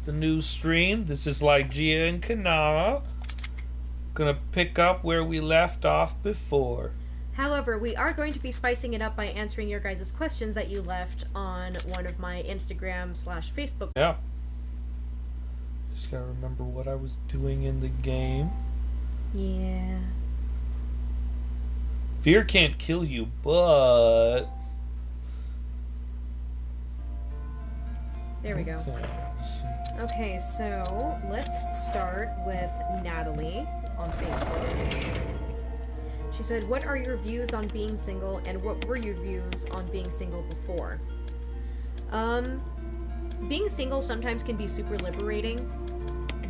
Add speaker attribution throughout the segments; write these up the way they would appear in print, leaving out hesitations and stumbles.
Speaker 1: the new stream. This is Lygia and Kanara. Gonna pick up where we left off before.
Speaker 2: However, we are going to be spicing it up by answering your guys' questions that you left on one of my Instagram/Facebook.
Speaker 1: Yeah. Just gotta remember what I was doing in the game.
Speaker 2: Yeah.
Speaker 1: Fear can't kill you, but...
Speaker 2: There we go. Okay, so let's start with Natalie on Facebook. She said, what are your views on being single, and what were your views on being single before? Being single sometimes can be super liberating,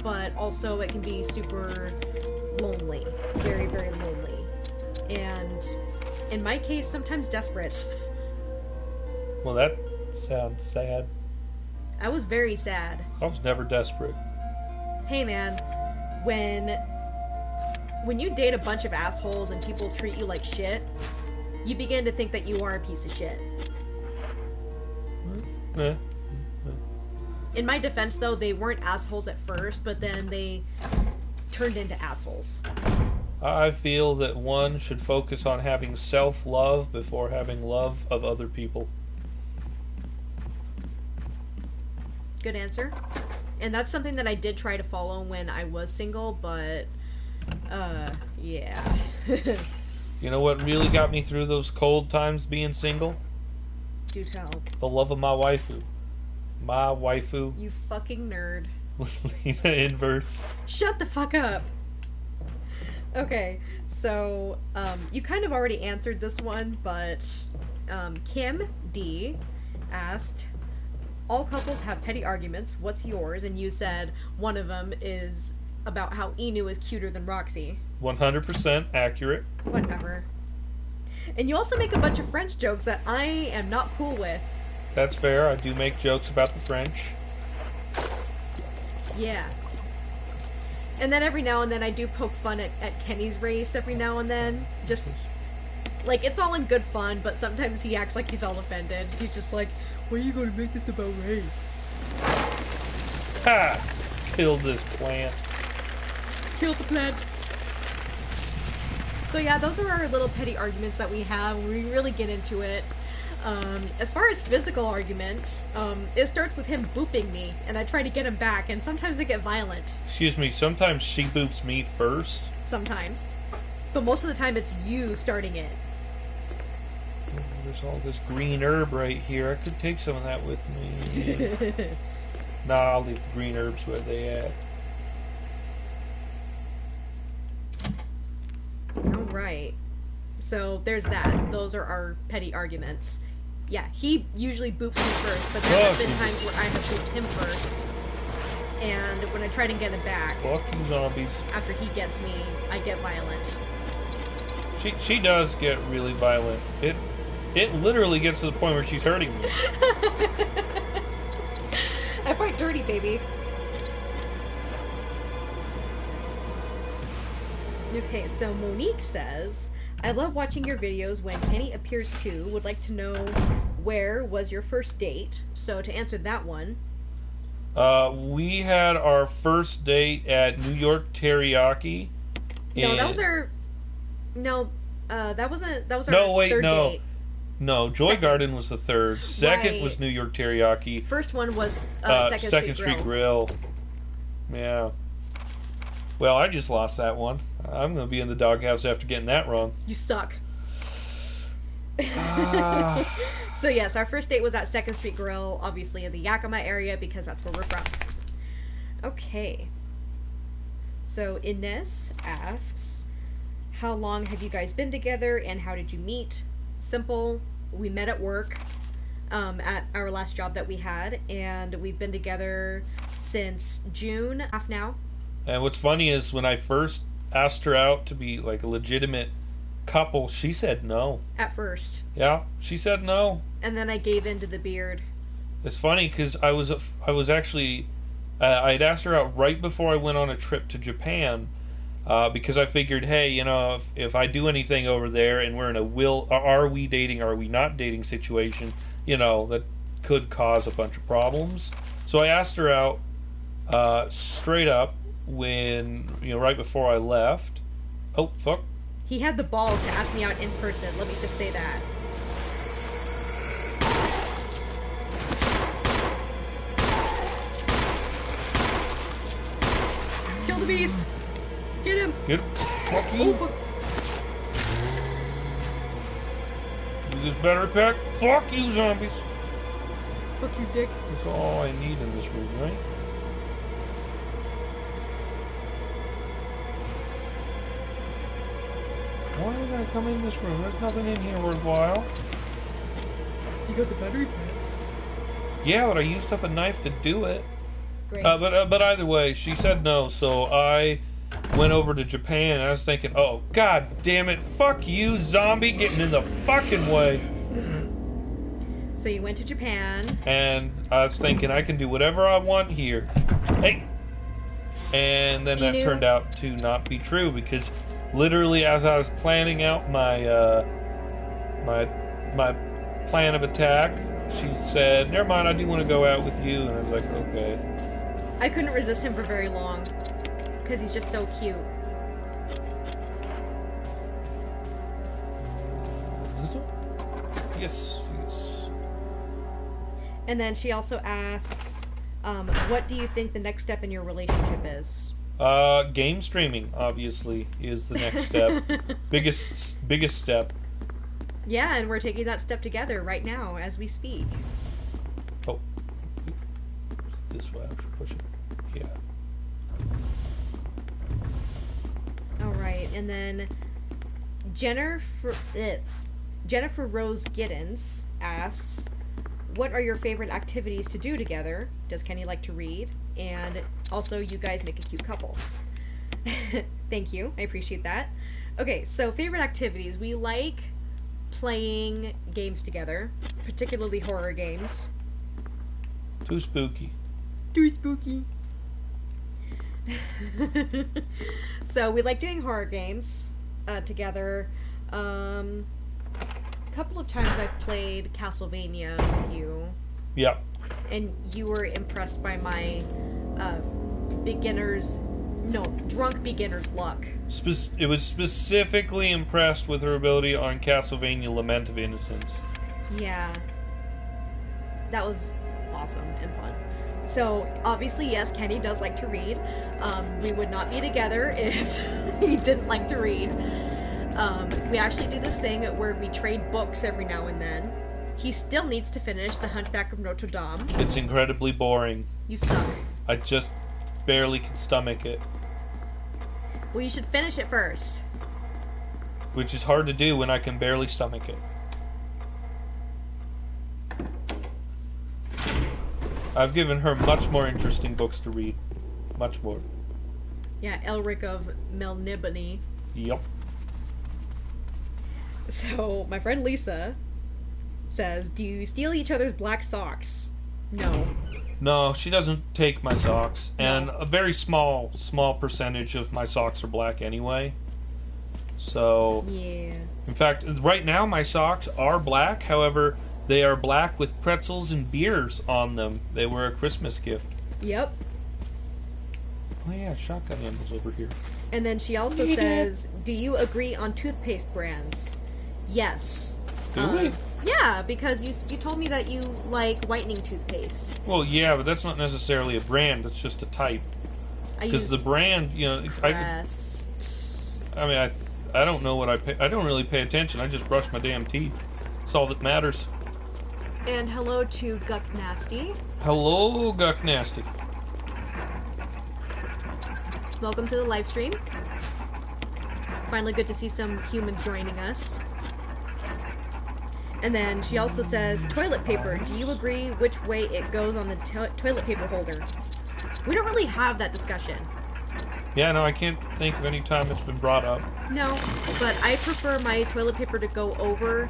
Speaker 2: but also it can be super lonely. Very, very lonely. And in my case, sometimes desperate.
Speaker 1: Well, that sounds sad.
Speaker 2: I was very sad.
Speaker 1: I was never desperate.
Speaker 2: Hey man, when you date a bunch of assholes and people treat you like shit, you begin to think that you are a piece of shit. In my defense, though, they weren't assholes at first, but then they turned into assholes.
Speaker 1: I feel that one should focus on having self-love before having love of other people.
Speaker 2: Good answer. And that's something that I did try to follow when I was single, but, yeah.
Speaker 1: You know what really got me through those cold times being single?
Speaker 2: Do tell.
Speaker 1: The love of my waifu. My waifu.
Speaker 2: You fucking nerd.
Speaker 1: Lena Inverse.
Speaker 2: Shut the fuck up! Okay, so, you kind of already answered this one, but, Kim D asked, all couples have petty arguments, what's yours? And you said one of them is about how Inu is cuter than Roxy.
Speaker 1: 100% accurate.
Speaker 2: Whatever. And you also make a bunch of French jokes that I am not cool with.
Speaker 1: That's fair, I do make jokes about the French.
Speaker 2: Yeah. And then every now and then I do poke fun at Kenny's race every now and then. Just, like, it's all in good fun, but sometimes he acts like he's all offended. He's just like, why are you going to make this about race?
Speaker 1: Ha! Killed this plant.
Speaker 2: Kill the plant. So yeah, those are our little petty arguments that we have when we really get into it. As far as physical arguments, it starts with him booping me, and I try to get him back, and sometimes they get violent.
Speaker 1: Excuse me, sometimes she boops me first.
Speaker 2: Sometimes. But most of the time it's you starting it.
Speaker 1: There's all this green herb right here. I could take some of that with me. Nah, I'll leave the green herbs where they at.
Speaker 2: Alright. So there's that. Those are our petty arguments. Yeah, he usually boops me first, but there have been times where I have booped him first. And when I try to get him back,
Speaker 1: Fuck you zombies.
Speaker 2: after he gets me, I get violent.
Speaker 1: She does get really violent. It literally gets to the point where she's hurting me.
Speaker 2: I fight dirty, baby. Okay, so Monique says, I love watching your videos when Kenny appears too. Would like to know where was your first date. So to answer that one,
Speaker 1: We had our first date at New York Teriyaki.
Speaker 2: no, that was our. No, that was our
Speaker 1: No, wait,
Speaker 2: third
Speaker 1: no.
Speaker 2: date.
Speaker 1: No, Joy
Speaker 2: Second.
Speaker 1: Garden was the third. Second
Speaker 2: Right.
Speaker 1: was New York Teriyaki.
Speaker 2: First one was
Speaker 1: Second Street Grill. Yeah. Well, I just lost that one. I'm going to be in the doghouse after getting that wrong.
Speaker 2: You suck.
Speaker 1: Ah.
Speaker 2: So yes, our first date was at Second Street Grill, obviously in the Yakima area because that's where we're from. Okay. So Ines asks, how long have you guys been together and how did you meet? Simple. We met at work at our last job that we had, and we've been together since June, half now.
Speaker 1: And what's funny is when I first asked her out to be like a legitimate couple, she said no.
Speaker 2: At first.
Speaker 1: Yeah, she said no.
Speaker 2: And then I gave in to the beard.
Speaker 1: It's funny because I was actually I'd asked her out right before I went on a trip to Japan because I figured, hey, you know, if I do anything over there and we're in a are we dating, are we not dating situation, you know, that could cause a bunch of problems. So I asked her out, straight up when, right before I left. Oh, fuck.
Speaker 2: He had the balls to ask me out in person. Let me just say that. Kill the beast! Get him!
Speaker 1: Get him. Fuck you.
Speaker 2: Oh,
Speaker 1: Use this battery pack. Fuck you, zombies.
Speaker 2: fuck you, dick.
Speaker 1: That's all I need in this room, right? Why are we gonna come in this room? There's nothing in here worthwhile.
Speaker 2: You got the battery pack?
Speaker 1: Yeah, but I used up a knife to do it.
Speaker 2: Great.
Speaker 1: But either way, she said no, so I went over to Japan and I was thinking, oh, god damn it, fuck you, zombie, getting in the fucking way.
Speaker 2: So you went to Japan.
Speaker 1: And I was thinking I can do whatever I want here. Hey! And then that turned out to not be true because literally as I was planning out my my plan of attack, she said, never mind, I do want to go out with you. And I was like, okay.
Speaker 2: I couldn't resist him for very long because he's just so cute.
Speaker 1: Yes, yes.
Speaker 2: And then she also asks, what do you think the next step in your relationship is?
Speaker 1: Game streaming, obviously, is the next step. biggest step.
Speaker 2: Yeah, and we're taking that step together right now as we speak.
Speaker 1: Oh. It's this way, I should push it. Yeah.
Speaker 2: Alright, and then Jennifer Rose Giddens asks, what are your favorite activities to do together? Does Kenny like to read? And also, you guys make a cute couple. Thank you. I appreciate that. Okay, so favorite activities. We like playing games together, particularly horror games.
Speaker 1: Too spooky.
Speaker 2: Too spooky. So we like doing horror games together. A couple of times I've played Castlevania with you.
Speaker 1: Yeah.
Speaker 2: And you were impressed by my drunk beginner's luck.
Speaker 1: It was specifically impressed with her ability on Castlevania Lament of Innocence.
Speaker 2: Yeah. That was awesome and fun. So, obviously, yes, Kenny does like to read. We would not be together if he didn't like to read. We actually do this thing where we trade books every now and then. He still needs to finish The Hunchback of Notre Dame.
Speaker 1: It's incredibly boring.
Speaker 2: You suck.
Speaker 1: I just barely can stomach it.
Speaker 2: Well, you should finish it first.
Speaker 1: Which is hard to do when I can barely stomach it. I've given her much more interesting books to read. Much more.
Speaker 2: Yeah, Elric of Melniboné.
Speaker 1: Yep.
Speaker 2: So, my friend Lisa says, do you steal each other's black socks? No.
Speaker 1: No, she doesn't take my socks.
Speaker 2: No.
Speaker 1: And a very small percentage of my socks are black anyway. So...
Speaker 2: Yeah.
Speaker 1: In fact, right now my socks are black. However, they are black with pretzels and beers on them. They were a Christmas gift.
Speaker 2: Yep.
Speaker 1: Oh yeah, shotgun ammo's over here.
Speaker 2: And then she also says, do you agree on toothpaste brands? Yes.
Speaker 1: Do we?
Speaker 2: Yeah, because you told me that you like whitening toothpaste.
Speaker 1: Well, yeah, but that's not necessarily a brand. It's just a type. Because the brand,
Speaker 2: Crest.
Speaker 1: I don't know what I don't really pay attention. I just brush my damn teeth. That's all that matters.
Speaker 2: And hello to Guck Nasty.
Speaker 1: Hello, Guck Nasty.
Speaker 2: Welcome to the live stream. Finally good to see some humans joining us. And then she also says, toilet paper, do you agree which way it goes on the toilet paper holder? We don't really have that discussion.
Speaker 1: Yeah, no, I can't think of any time it's been brought up.
Speaker 2: No, but I prefer my toilet paper to go over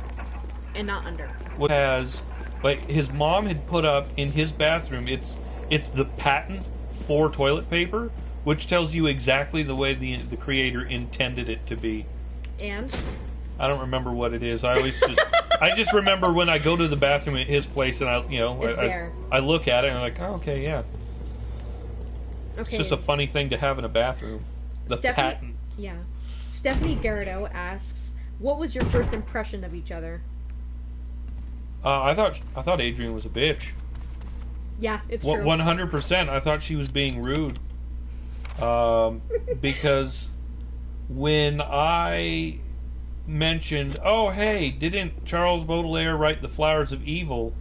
Speaker 2: and not under.
Speaker 1: What has, like, his mom had put up in his bathroom, it's the patent for toilet paper, which tells you exactly the way the creator intended it to be.
Speaker 2: And?
Speaker 1: I don't remember what it is. I just remember when I go to the bathroom at his place and I look at it and I'm like, oh, okay, yeah. It's
Speaker 2: Okay.
Speaker 1: just a funny thing to have in a bathroom. The
Speaker 2: Stephanie,
Speaker 1: patent.
Speaker 2: yeah. Stephanie Garrido asks, "What was your first impression of each other?"
Speaker 1: I thought Adrian was a bitch.
Speaker 2: Yeah, it's true.
Speaker 1: 100%. I thought she was being rude. Because when I mentioned, oh hey, didn't Charles Baudelaire write The Flowers of Evil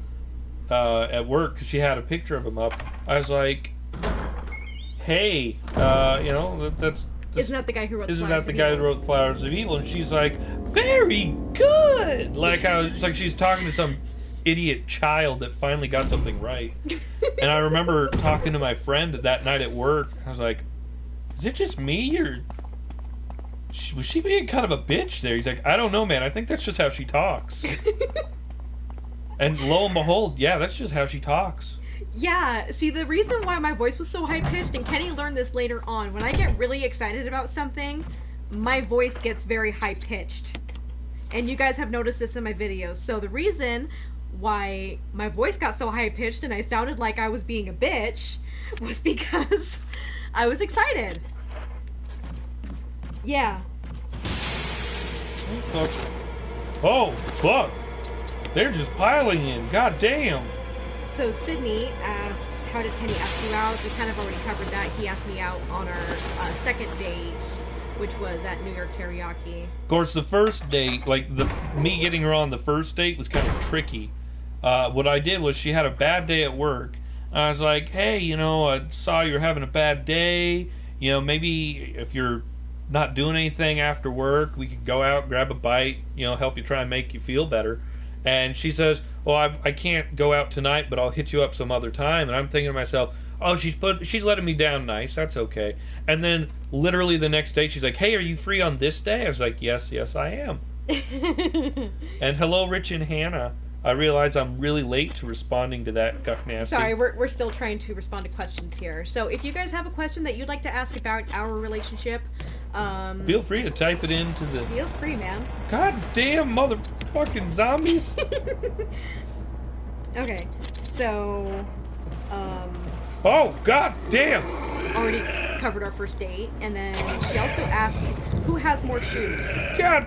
Speaker 1: at work? Because she had a picture of him up. I was like, hey, that's
Speaker 2: Isn't that the guy who wrote?
Speaker 1: isn't
Speaker 2: Flowers
Speaker 1: that the
Speaker 2: of
Speaker 1: guy
Speaker 2: Evil?
Speaker 1: who wrote Flowers of Evil? And she's like, very good. Like it's like she's talking to some idiot child that finally got something right. And I remember talking to my friend that night at work. I was like, is it just me, or was she being kind of a bitch there? He's like, I don't know, man. I think that's just how she talks. And lo and behold, yeah, that's just how she talks.
Speaker 2: Yeah, see, the reason why my voice was so high-pitched, and Kenny learned this later on, when I get really excited about something, my voice gets very high-pitched. And you guys have noticed this in my videos. So the reason why my voice got so high-pitched and I sounded like I was being a bitch was because I was excited. Yeah.
Speaker 1: Oh, fuck. They're just piling in. God damn.
Speaker 2: So Sydney asks, how did Kenny ask you out? We kind of already covered that. He asked me out on our second date, which was at New York Teriyaki.
Speaker 1: Of course, the first date, me getting her on the first date was kind of tricky. What I did was she had a bad day at work. I was like, hey, I saw you're having a bad day. Maybe if you're not doing anything after work, we could go out, grab a bite, help you try and make you feel better. And she says, well, I can't go out tonight, but I'll hit you up some other time. And I'm thinking to myself, oh, she's letting me down nice. That's okay. And then literally the next day, she's like, hey, are you free on this day? I was like, yes, I am. And hello, Rich and Hannah. I realize I'm really late to responding to that, Guck Nasty.
Speaker 2: Sorry, we're still trying to respond to questions here. So if you guys have a question that you'd like to ask about our relationship,
Speaker 1: feel free to type it into the...
Speaker 2: Feel free, man.
Speaker 1: God damn motherfucking zombies.
Speaker 2: Okay, so,
Speaker 1: Oh, god damn.
Speaker 2: already covered our first date, and then she also asks, who has more shoes?
Speaker 1: God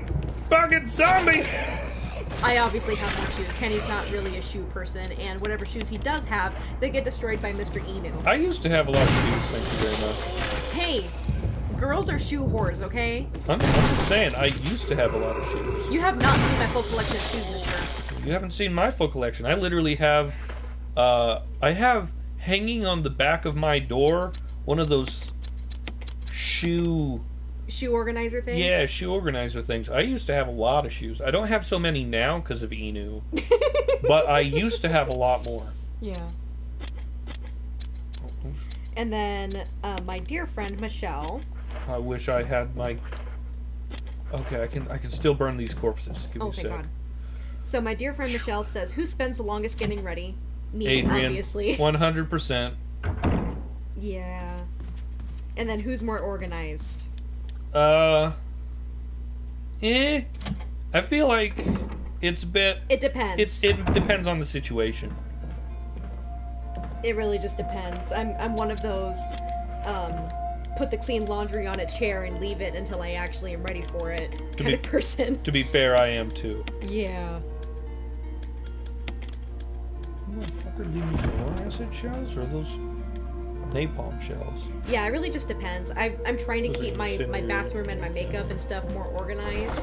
Speaker 1: fucking zombies.
Speaker 2: I obviously have more shoes. Kenny's not really a shoe person, and whatever shoes he does have, they get destroyed by Mr. Inu.
Speaker 1: I used to have a lot of shoes, thank you very much.
Speaker 2: Hey, girls are shoe whores, okay?
Speaker 1: I'm just saying, I used to have a lot of shoes.
Speaker 2: You have not seen my full collection of shoes, mister.
Speaker 1: You haven't seen my full collection. I literally have, I have hanging on the back of my door one of those shoe
Speaker 2: organizer things?
Speaker 1: Yeah, shoe organizer things. I used to have a lot of shoes. I don't have so many now because of Inu, but I used to have a lot more.
Speaker 2: Yeah. And then my dear friend Michelle.
Speaker 1: I wish I had my. Okay, I can still burn these corpses. Give me a
Speaker 2: Oh,
Speaker 1: sec.
Speaker 2: thank God. So my dear friend Michelle says, "Who spends the longest getting ready?" Me,
Speaker 1: Adrian,
Speaker 2: obviously.
Speaker 1: 100%.
Speaker 2: Yeah. And then who's more organized?
Speaker 1: I feel like it's a bit.
Speaker 2: It depends.
Speaker 1: It depends on the situation.
Speaker 2: It really just depends. I'm one of those put the clean laundry on a chair and leave it until I actually am ready for it kind of person.
Speaker 1: To be fair, I am too.
Speaker 2: Yeah.
Speaker 1: Motherfucker, leave me more acid shells or are those napalm shells?
Speaker 2: Yeah, it really just depends. I'm trying to
Speaker 1: Those are
Speaker 2: keep my
Speaker 1: incendiary.
Speaker 2: bathroom and my makeup and stuff more organized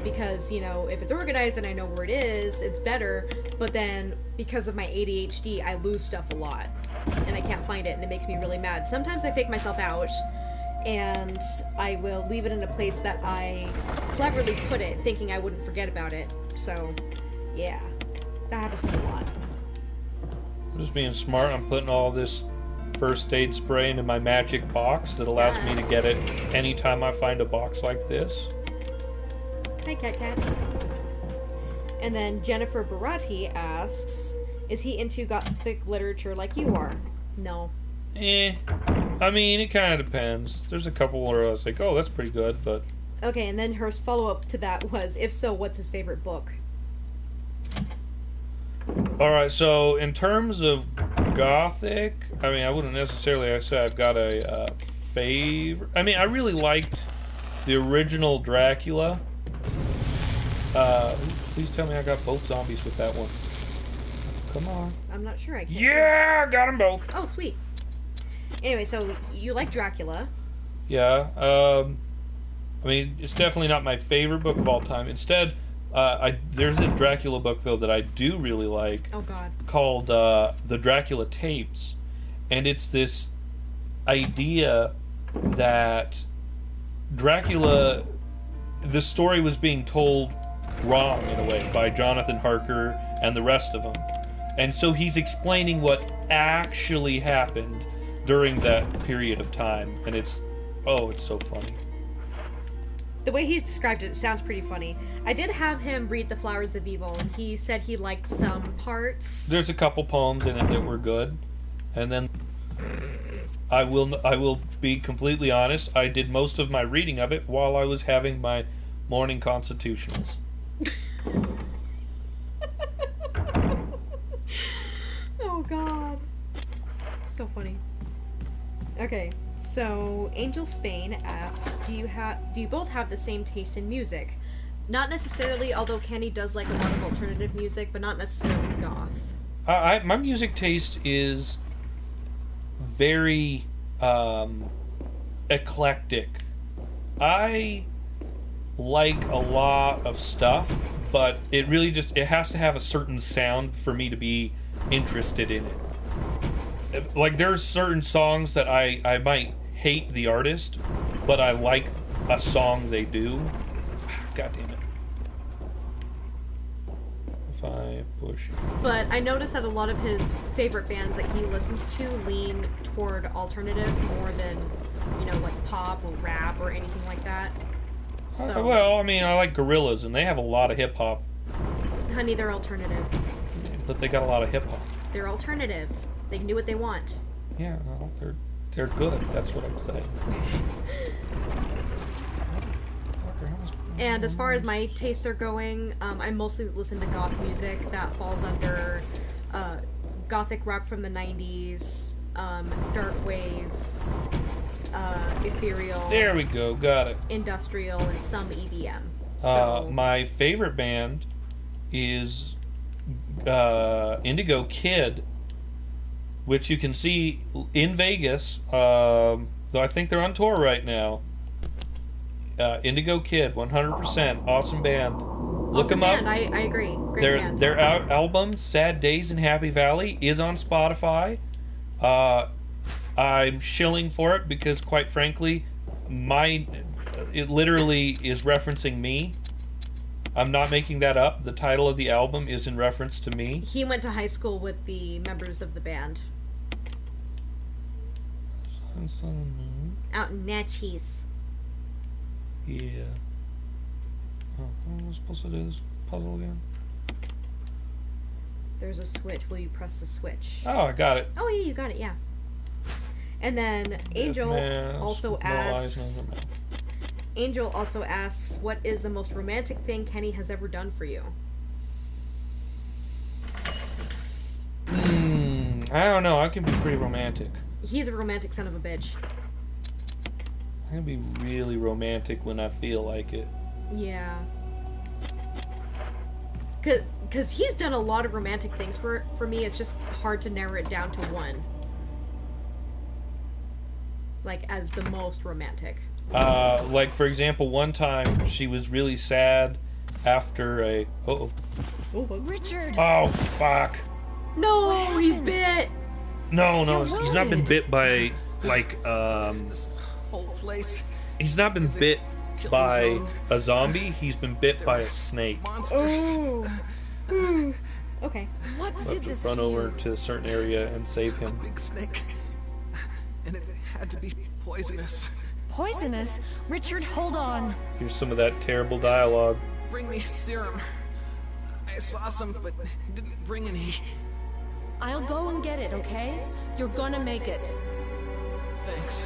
Speaker 2: because, if it's organized and I know where it is, it's better. But then because of my ADHD, I lose stuff a lot and I can't find it and it makes me really mad. Sometimes I fake myself out and I will leave it in a place that I cleverly put it thinking I wouldn't forget about it. So, yeah, that happens to me a lot.
Speaker 1: I'm just being smart. I'm putting all this first aid spray into my magic box that allows me to get it anytime I find a box like this.
Speaker 2: Hi, Cat Cat. And then Jennifer Barati asks, is he into gothic literature like you are? No.
Speaker 1: I mean, it kind of depends. There's a couple where I was like, oh, that's pretty good, but...
Speaker 2: Okay, and then her follow-up to that was, if so, what's his favorite book?
Speaker 1: All right, so in terms of gothic, I mean, I wouldn't necessarily say I've got a favorite. I mean, I really liked the original Dracula. Please tell me I got both zombies with that one. Come on.
Speaker 2: I'm not sure. I can't.
Speaker 1: Yeah, got them both.
Speaker 2: Oh, sweet. Anyway, so you like Dracula?
Speaker 1: Yeah. I mean, it's definitely not my favorite book of all time. Instead, there's a Dracula book though that I do really like.
Speaker 2: Oh God.
Speaker 1: Called the Dracula Tapes, and it's this idea that Dracula, the story was being told wrong in a way by Jonathan Harker and the rest of them, and so he's explaining what actually happened during that period of time, and it's so funny.
Speaker 2: The way he's described it, it sounds pretty funny. I did have him read The Flowers of Evil, and he said he liked some parts.
Speaker 1: There's a couple poems in it that were good, and then I will be completely honest. I did most of my reading of it while I was having my morning constitutionals.
Speaker 2: Oh God, so funny. Okay, so Angel Spain asks, do you both have the same taste in music? Not necessarily, although Kenny does like a lot of alternative music, but not necessarily goth.
Speaker 1: My music taste is very eclectic. I like a lot of stuff, but it really it has to have a certain sound for me to be interested in it. Like, there's certain songs that I might hate the artist, but I like a song they do. God damn it. If I push.
Speaker 2: But I noticed that a lot of his favorite bands that he listens to lean toward alternative more than, like pop or rap or anything like that. So,
Speaker 1: well, I mean, I like Gorillaz, and they have a lot of hip hop.
Speaker 2: Honey, they're alternative.
Speaker 1: But they got a lot of hip hop.
Speaker 2: They're alternative. They can do what they want.
Speaker 1: Yeah, well, they're good. That's what I'm saying.
Speaker 2: And as far as my tastes are going, I mostly listen to goth music that falls under gothic rock from the 90s, dark wave, ethereal.
Speaker 1: There we go, got it.
Speaker 2: Industrial, and some EDM. So,
Speaker 1: my favorite band is Indigo Kid, which you can see in Vegas, though I think they're on tour right now. Indigo Kid, 100%, awesome band. Look them up.
Speaker 2: I agree. Great band.
Speaker 1: Their album, Sad Days in Happy Valley, is on Spotify. I'm shilling for it because, quite frankly, it literally is referencing me. I'm not making that up. The title of the album is in reference to me.
Speaker 2: He went to high school with the members of the band. Out in Natchez.
Speaker 1: Yeah. Oh, how am I supposed to do this puzzle again?
Speaker 2: There's a switch. Will you press the switch?
Speaker 1: Oh, I got it.
Speaker 2: Oh, yeah, you got it, yeah. And then Angel also asks... Angel also asks, what is the most romantic thing Kenny has ever done for you?
Speaker 1: I don't know. I can be pretty romantic.
Speaker 2: He's a romantic son of a bitch.
Speaker 1: I can be really romantic when I feel like it.
Speaker 2: Yeah. Because he's done a lot of romantic things for me. It's just hard to narrow it down to one. Like, as the most romantic.
Speaker 1: Like, for example, one time she was really sad after a...
Speaker 3: Richard!
Speaker 1: Oh, fuck.
Speaker 2: No, he's bit!
Speaker 1: No, he's not been bit by, like,
Speaker 4: This whole place.
Speaker 1: he's not been bit by a zombie, he's been bit by a snake.
Speaker 4: Monsters.
Speaker 2: Okay.
Speaker 3: What
Speaker 1: But
Speaker 3: did
Speaker 1: to
Speaker 3: this
Speaker 1: run
Speaker 3: to
Speaker 1: over
Speaker 3: you?
Speaker 1: to a certain area and save him.
Speaker 4: Big snake. And it had to be poisonous.
Speaker 3: Poisonous? Richard, hold on.
Speaker 1: Here's some of that terrible dialogue.
Speaker 4: Bring me serum. I saw some, but didn't bring any.
Speaker 3: I'll go and get it, okay? You're gonna make it.
Speaker 4: Thanks.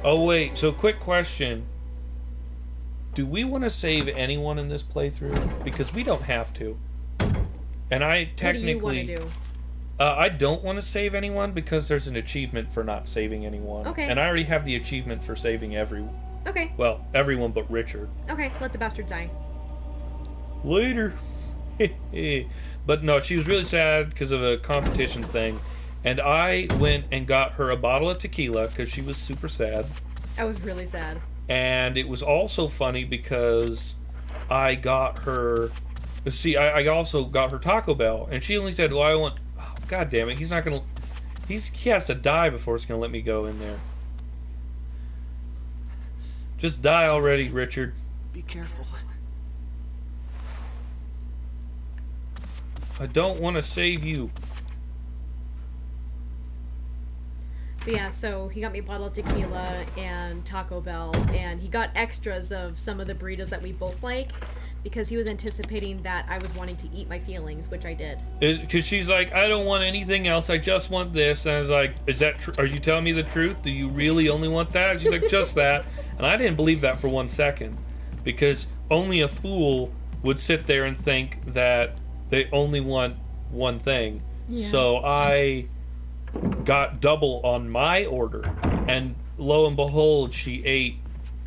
Speaker 1: Oh, wait, so quick question. Do we want to save anyone in this playthrough? Because we don't have to. And I
Speaker 2: What do
Speaker 1: technically,
Speaker 2: you want to do?
Speaker 1: I don't want to save anyone because there's an achievement for not saving anyone.
Speaker 2: Okay.
Speaker 1: And I already have the achievement for saving
Speaker 2: Okay.
Speaker 1: everyone but Richard.
Speaker 2: Okay, let the bastard die.
Speaker 1: Later. But no, she was really sad because of a competition thing. And I went and got her a bottle of tequila because she was super sad.
Speaker 2: I was really sad.
Speaker 1: And it was also funny because I got her... See, I also got her Taco Bell. And she only said, well, I want... Oh, God damn it, he's not going to... He has to die before it's going to let me go in there. Just die already, Richard.
Speaker 4: Be careful.
Speaker 1: I don't want to save you.
Speaker 2: But yeah, so he got me a bottle of tequila and Taco Bell, and he got extras of some of the burritos that we both like, because he was anticipating that I was wanting to eat my feelings, which I did.
Speaker 1: Because she's like, I don't want anything else. I just want this. And I was like, is that true? Are you telling me the truth? Do you really only want that? And she's like, just that. And I didn't believe that for 1 second. Because only a fool would sit there and think that they only want one thing.
Speaker 2: Yeah.
Speaker 1: So I got double on my order. And lo and behold, she ate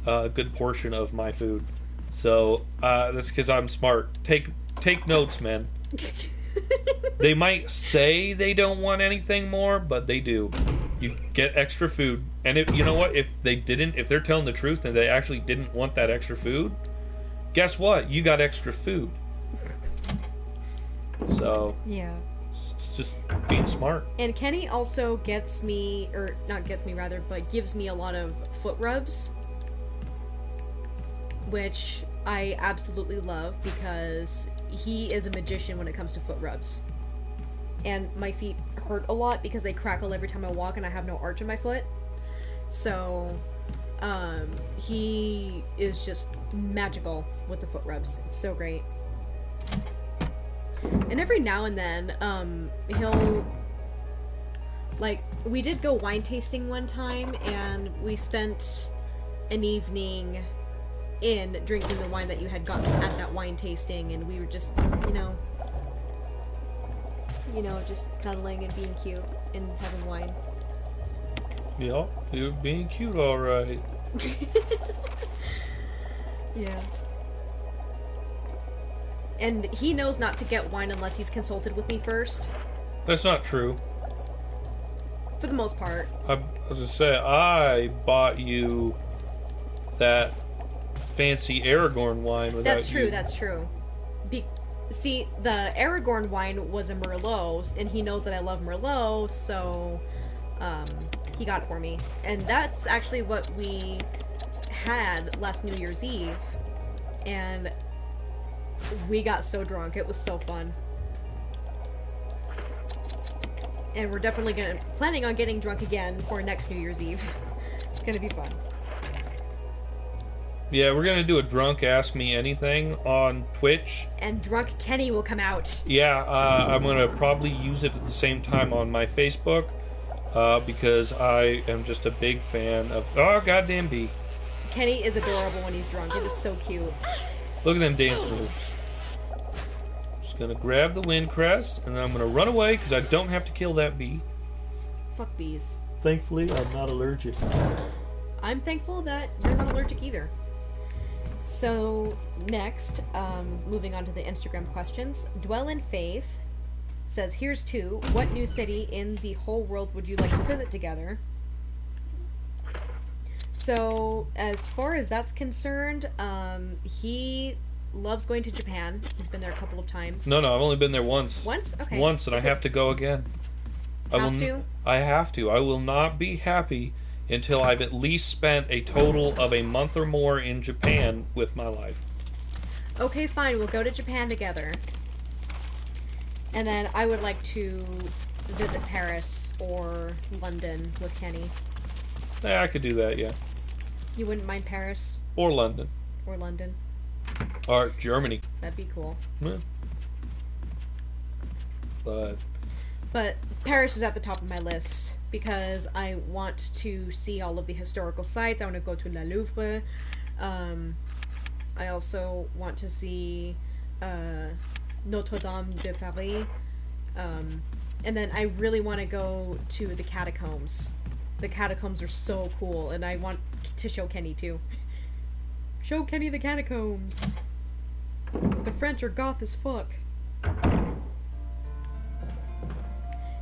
Speaker 1: a good portion of my food. So that's because I'm smart. Take notes, man. They might say they don't want anything more, but they do. You get extra food, and you know what? If they're telling the truth and they actually didn't want that extra food, guess what? You got extra food. So
Speaker 2: Yeah.
Speaker 1: it's just being smart.
Speaker 2: And Kenny also gets me, or not gets me rather, but gives me a lot of foot rubs, which I absolutely love because he is a magician when it comes to foot rubs. And my feet hurt a lot because they crackle every time I walk and I have no arch in my foot. So, he is just magical with the foot rubs. It's so great. And every now and then, he'll... Like, we did go wine tasting one time, and we spent an evening in drinking the wine that you had gotten at that wine tasting, and we were just, just cuddling and being cute and having wine.
Speaker 1: Yeah, you're being cute, all right.
Speaker 2: Yeah. And he knows not to get wine unless he's consulted with me first,
Speaker 1: That's not true.
Speaker 2: for the most part.
Speaker 1: I was gonna say, I bought you that fancy Aragorn wine without
Speaker 2: That's true,
Speaker 1: you.
Speaker 2: that's true. See, the Aragorn wine was a Merlot, and he knows that I love Merlot, so he got it for me. And that's actually what we had last New Year's Eve, and we got so drunk. It was so fun. And we're definitely planning on getting drunk again for next New Year's Eve. It's gonna be fun.
Speaker 1: Yeah, we're gonna do a drunk Ask Me Anything on Twitch.
Speaker 2: And drunk Kenny will come out.
Speaker 1: Yeah, I'm gonna probably use it at the same time on my Facebook, because I am just a big fan of... Oh, goddamn bee.
Speaker 2: Kenny is adorable when he's drunk. It is so cute.
Speaker 1: Look at them dance moves. Just gonna grab the wind crest, and then I'm gonna run away, because I don't have to kill that bee.
Speaker 2: Fuck bees.
Speaker 1: Thankfully, I'm not allergic.
Speaker 2: I'm thankful that you're not allergic either. So, next, moving on to the Instagram questions. Dwell in Faith says, here's two. What new city in the whole world would you like to visit together? So, as far as that's concerned, he loves going to Japan. He's been there a couple of times.
Speaker 1: No, I've only been there once.
Speaker 2: Once? Okay.
Speaker 1: Once, and I have to go again.
Speaker 2: Have to?
Speaker 1: I have to. I will not be happy until I've at least spent a total of a month or more in Japan with my life.
Speaker 2: Okay, fine. We'll go to Japan together. And then I would like to visit Paris or London with Kenny.
Speaker 1: Yeah, I could do that, yeah.
Speaker 2: You wouldn't mind Paris
Speaker 1: Or London.
Speaker 2: or London?
Speaker 1: Or Germany.
Speaker 2: That'd be cool.
Speaker 1: Yeah. But
Speaker 2: Paris is at the top of my list because I want to see all of the historical sites. I want to go to La Louvre. I also want to see Notre Dame de Paris. And then I really want to go to the catacombs. The catacombs are so cool, and I want to show Kenny too. Show Kenny the catacombs. The French are goth as fuck.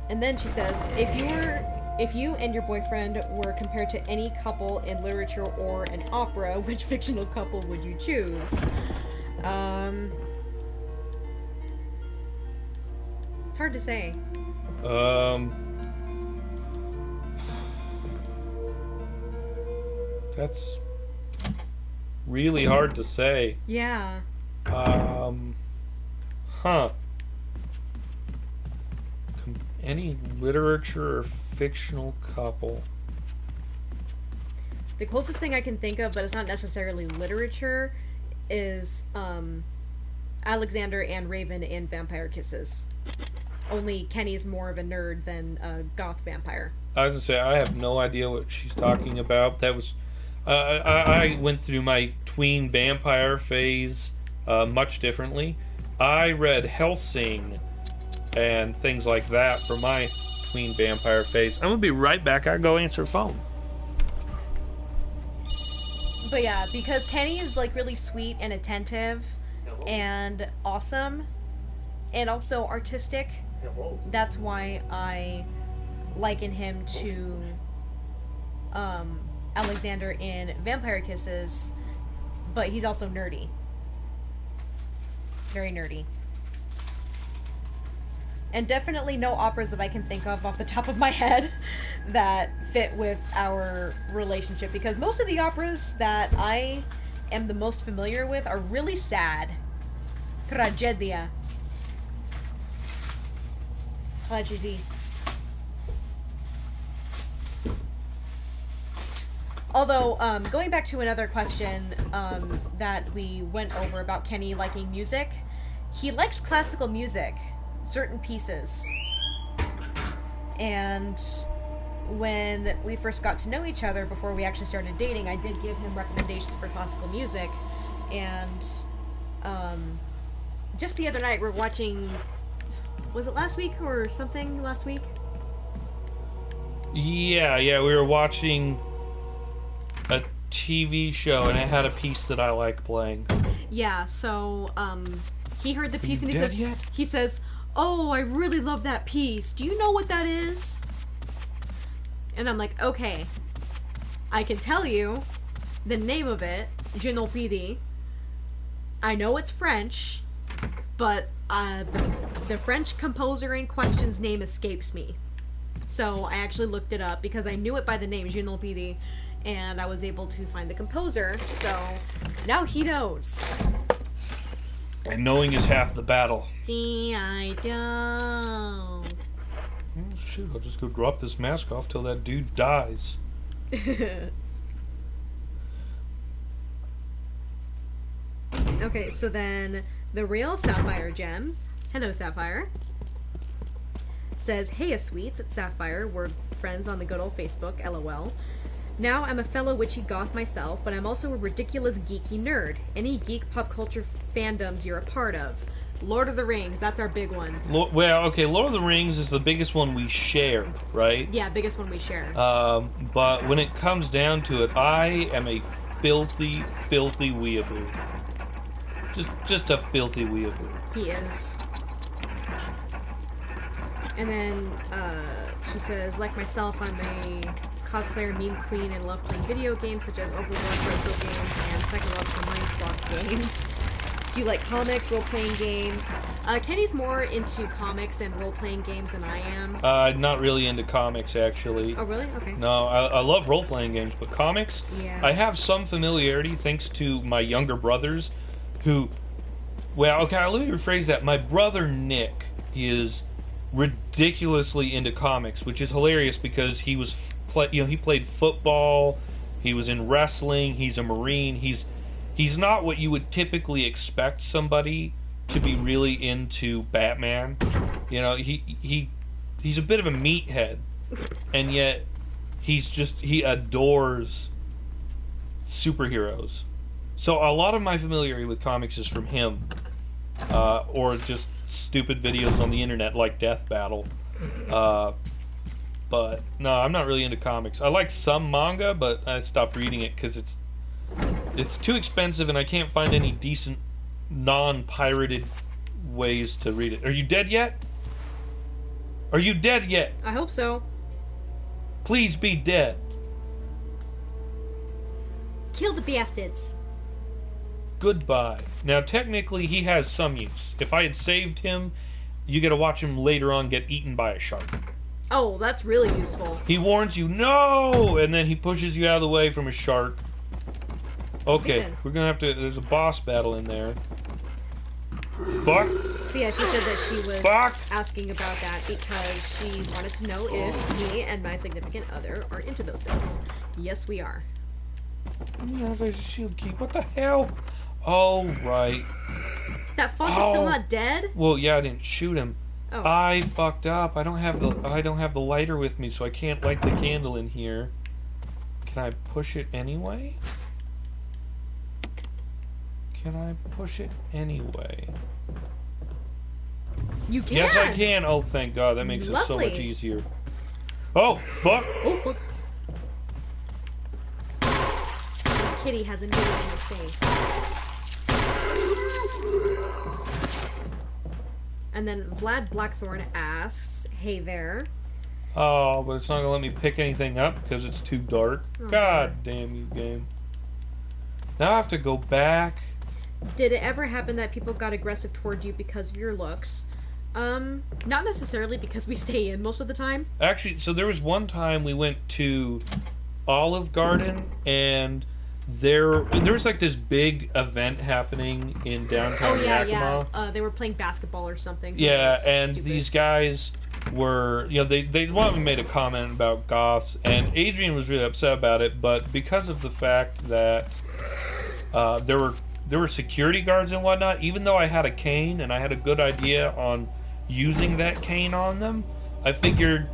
Speaker 2: And then she says, if you and your boyfriend were compared to any couple in literature or an opera, which fictional couple would you choose? It's hard to say.
Speaker 1: That's really hard to say.
Speaker 2: Yeah.
Speaker 1: Any literature or fictional couple?
Speaker 2: The closest thing I can think of, but it's not necessarily literature, is Alexander and Raven in Vampire Kisses. Only Kenny's more of a nerd than a goth vampire.
Speaker 1: I was gonna say, I have no idea what she's talking about. That was, I went through my tween vampire phase much differently. I read Helsing and things like that for my tween vampire phase. I'm gonna be right back. I go answer phone.
Speaker 2: But yeah, because Kenny is like really sweet and attentive and awesome and also artistic, that's why I liken him to Alexander in Vampire Kisses, but he's also nerdy. Very nerdy. And definitely no operas that I can think of off the top of my head that fit with our relationship, because most of the operas that I am the most familiar with are really sad. Tragedia. Tragedy. Although, going back to another question that we went over about Kenny liking music, he likes classical music, certain pieces. And when we first got to know each other, before we actually started dating, I did give him recommendations for classical music. And just the other night, we're watching... Was it last week or something last week?
Speaker 1: Yeah, we were watching a TV show and it had a piece that I like playing.
Speaker 2: Yeah, so he heard the piece and
Speaker 1: dead yet?
Speaker 2: he says, "Oh, I really love that piece. Do you know what that is?" And I'm like, "Okay, I can tell you the name of it, Je n'en pidi. I know it's French, but the French composer in question's name escapes me." So I actually looked it up because I knew it by the name Je n'en pidi, and I was able to find the composer, so now he knows.
Speaker 1: And knowing is half the battle.
Speaker 2: See, I don't.
Speaker 1: Oh, shit, I'll just go drop this mask off till that dude dies.
Speaker 2: Okay, so then the real Sapphire Gem, hello Sapphire, says, "Hey, sweets, it's Sapphire. We're friends on the good old Facebook, LOL. Now I'm a fellow witchy goth myself, but I'm also a ridiculous geeky nerd. Any geek pop culture fandoms you're a part of? Lord of the Rings, that's our big one."
Speaker 1: Well, okay, Lord of the Rings is the biggest one we share, right?
Speaker 2: Yeah, biggest one we share.
Speaker 1: But when it comes down to it, I am a filthy, filthy weeaboo. Just a filthy weeaboo.
Speaker 2: He is. And then she says, "Like myself, I'm a cosplayer, meme queen, and love playing video games such as Overwatch, retro games, and psychological Minecraft games. Do you like comics, role-playing games?" Kenny's more into comics and role-playing games than I am.
Speaker 1: Not really into comics, actually.
Speaker 2: Oh, really? Okay.
Speaker 1: No, I love role-playing games, but comics?
Speaker 2: Yeah.
Speaker 1: I have some familiarity thanks to my younger brothers who... Well, okay, let me rephrase that. My brother Nick is ridiculously into comics, which is hilarious because he was... he played football, he was in wrestling, he's a Marine, he's not what you would typically expect somebody to be really into Batman. You know, he's a bit of a meathead, and yet he adores superheroes. So a lot of my familiarity with comics is from him, or just stupid videos on the internet like Death Battle. But no, I'm not really into comics. I like some manga, but I stopped reading it because it's too expensive and I can't find any decent non-pirated ways to read it. Are you dead yet? Are you dead yet?
Speaker 2: I hope so.
Speaker 1: Please be dead.
Speaker 2: Kill the bastards.
Speaker 1: Goodbye. Now, technically, he has some use. If I had saved him, you get to watch him later on get eaten by a shark.
Speaker 2: Oh, that's really useful.
Speaker 1: He warns you, no! And then he pushes you out of the way from a shark. Okay,
Speaker 2: then.
Speaker 1: we're gonna have to... There's a boss battle in there. Fuck.
Speaker 2: But yeah, she said that she was
Speaker 1: Fuck.
Speaker 2: asking about that because she wanted to know if me and my significant other are into those things. Yes, we are.
Speaker 1: Yeah, there's a shield key. What the hell? Oh, right.
Speaker 2: That fuck is still
Speaker 1: Oh.
Speaker 2: not dead?
Speaker 1: Well, yeah, I didn't shoot him.
Speaker 2: Oh.
Speaker 1: I fucked up. I don't have the lighter with me, so I can't light the candle in here. Can I push it anyway? Can I push it anyway?
Speaker 2: You can!
Speaker 1: Yes, I can. Oh, thank God. That makes it so much
Speaker 2: Lovely.
Speaker 1: easier. Oh, fuck.
Speaker 2: Oh, fuck. Kitty has a needle in his face. And then Vlad Blackthorn asks, hey there.
Speaker 1: Oh, but it's not gonna let me pick anything up because it's too dark.
Speaker 2: Oh,
Speaker 1: God damn you, game. Now I have to go back.
Speaker 2: Did it ever happen that people got aggressive toward you because of your looks? Not necessarily because we stay in most of the time.
Speaker 1: Actually, so there was one time we went to Olive Garden and there was like this big event happening in downtown
Speaker 2: Oh, yeah,
Speaker 1: Yakima.
Speaker 2: yeah. They were playing basketball or something.
Speaker 1: Yeah,
Speaker 2: It was
Speaker 1: and
Speaker 2: stupid.
Speaker 1: these guys were, you know, they one of them made a comment about goths, and Adrian was really upset about it, but because of the fact that there were security guards and whatnot, even though I had a cane and I had a good idea on using that cane on them, I figured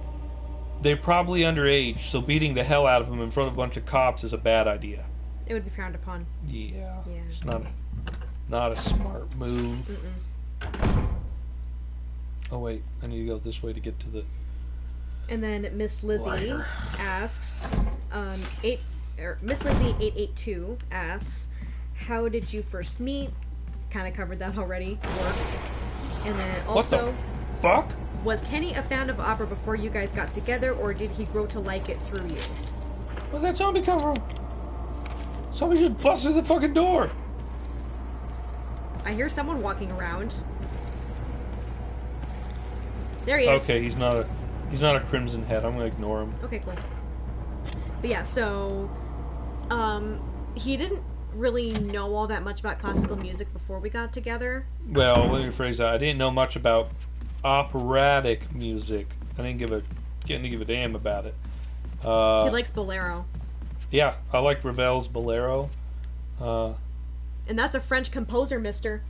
Speaker 1: they're probably underage, so beating the hell out of them in front of a bunch of cops is a bad idea.
Speaker 2: It would be frowned upon.
Speaker 1: Yeah,
Speaker 2: Yeah.
Speaker 1: it's not a smart move.
Speaker 2: Mm-mm.
Speaker 1: Oh wait, I need to go this way to get to the...
Speaker 2: And then Miss Lizzie
Speaker 1: Lighter.
Speaker 2: asks, Miss Lizzie 882 asks, how did you first meet? Kind of covered that already. Work. And then
Speaker 1: What the
Speaker 2: also,
Speaker 1: fuck?
Speaker 2: was Kenny a fan of opera before you guys got together, or did he grow to like it through you?
Speaker 1: Where'd that zombie come from? Somebody just busted the fucking door.
Speaker 2: I hear someone walking around. There he is.
Speaker 1: Okay, he's not a Crimson Head. I'm gonna ignore him.
Speaker 2: Okay, cool. But yeah, so, he didn't really know all that much about classical music before we got together.
Speaker 1: Well, let me rephrase that. I didn't know much about operatic music. I didn't give a damn about it.
Speaker 2: He likes bolero.
Speaker 1: Yeah, I liked Ravel's Bolero.
Speaker 2: And that's a French composer, mister.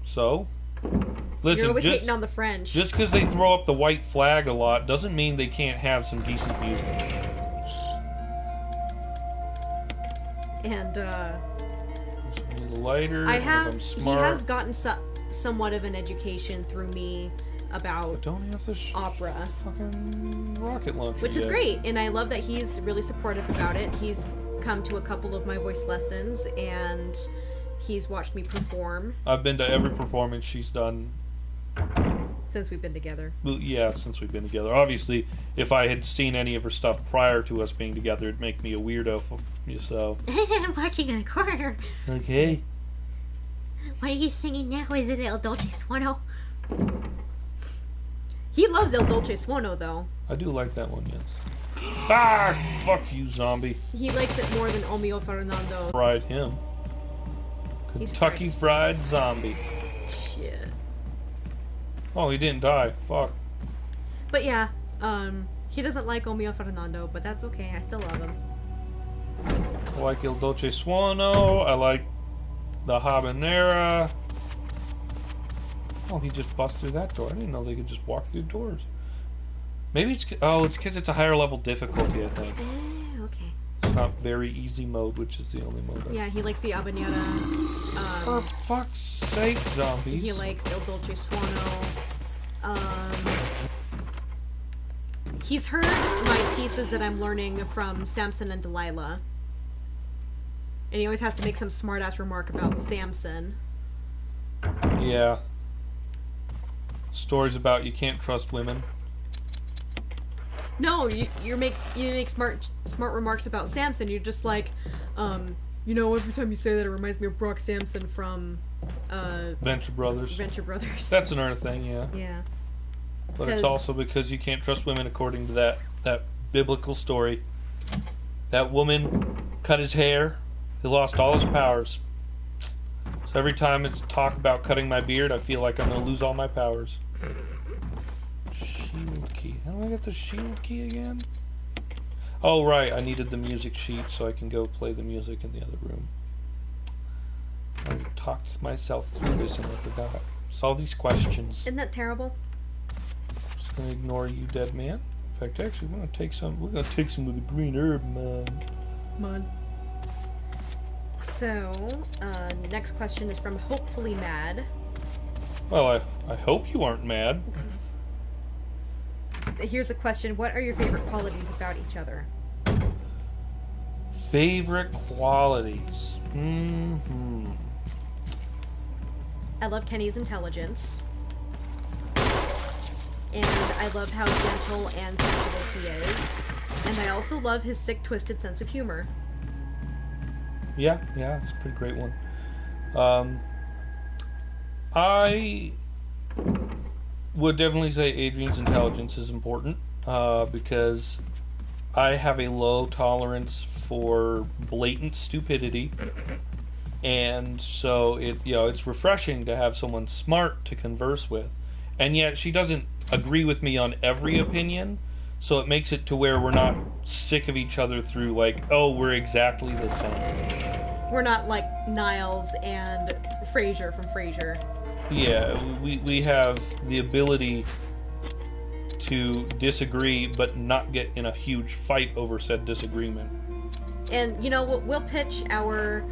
Speaker 1: So,
Speaker 2: You're
Speaker 1: listen,
Speaker 2: always
Speaker 1: just
Speaker 2: hating on the French.
Speaker 1: because they throw up the white flag a lot doesn't mean they can't have some decent music.
Speaker 2: And,
Speaker 1: Need a lighter.
Speaker 2: I
Speaker 1: if
Speaker 2: have...
Speaker 1: I'm
Speaker 2: He
Speaker 1: smart.
Speaker 2: has gotten somewhat of an education through me
Speaker 1: I
Speaker 2: about
Speaker 1: don't have the
Speaker 2: opera.
Speaker 1: fucking rocket launcher
Speaker 2: Which is
Speaker 1: yet.
Speaker 2: great, and I love that he's really supportive about it. He's come to a couple of my voice lessons, and he's watched me perform
Speaker 1: I've been to every performance she's done.
Speaker 2: since we've been together.
Speaker 1: Well, yeah, since we've been together. Obviously, if I had seen any of her stuff prior to us being together, it'd make me a weirdo. So,
Speaker 5: I'm watching a corner.
Speaker 1: okay.
Speaker 5: What are you singing now? Is it El Dolce Suono?
Speaker 2: He loves El Dolce Suono, though.
Speaker 1: I do like that one, yes. Ah, fuck you, zombie.
Speaker 2: He likes it more than Omio Fernando.
Speaker 1: Fried him.
Speaker 2: He's
Speaker 1: Kentucky Fried Zombie.
Speaker 2: Shit.
Speaker 1: Oh, he didn't die. Fuck.
Speaker 2: But yeah, he doesn't like Omio Fernando, but that's okay. I still love him.
Speaker 1: I like Il Dolce Suono. I like the Habanera. Oh, he just busts through that door. I didn't know they could just walk through doors. Maybe it's... Oh, it's because it's a higher level difficulty, I think.
Speaker 5: Oh, okay.
Speaker 1: not very easy mode, which is the only mode.
Speaker 2: Yeah, he likes the habanera.
Speaker 1: For fuck's sake, zombies.
Speaker 2: He likes Il Dolce Suono. He's heard my pieces that I'm learning from Samson and Delilah. And he always has to make some smart-ass remark about Samson.
Speaker 1: Yeah. Stories about you can't trust women.
Speaker 2: No, you make smart remarks about Samson. You're just like, every time you say that, it reminds me of Brock Samson from
Speaker 1: Venture Brothers.
Speaker 2: Venture Brothers.
Speaker 1: That's another thing, yeah.
Speaker 2: Yeah.
Speaker 1: But it's also because you can't trust women according to that biblical story. That woman cut his hair. He lost all his powers. So every time it's talk about cutting my beard, I feel like I'm going to lose all my powers. Shield key. How do I get the shield key again? Oh, right. I needed the music sheet so I can go play the music in the other room. I talked myself through this and I forgot. Solve these questions.
Speaker 2: Isn't that terrible?
Speaker 1: Just gonna ignore you, dead man. In fact, actually, we're gonna take some of the green herb, man.
Speaker 2: So, next question is from Hopefully Mad.
Speaker 1: Well, I hope you aren't mad.
Speaker 2: Here's a question. What are your favorite qualities about each other?
Speaker 1: Favorite qualities?
Speaker 2: I love Kenny's intelligence. And I love how gentle and sensitive he is. And I also love his sick, twisted sense of humor.
Speaker 1: Yeah, it's a pretty great one. I would definitely say Adrian's intelligence is important, because I have a low tolerance for blatant stupidity, and so it's refreshing to have someone smart to converse with, and yet she doesn't agree with me on every opinion, so it makes it to where we're not sick of each other through like, oh, we're exactly the same.
Speaker 2: We're not like Niles and Frasier from Frasier.
Speaker 1: Yeah, we have the ability to disagree but not get in a huge fight over said disagreement.
Speaker 2: And we'll pitch our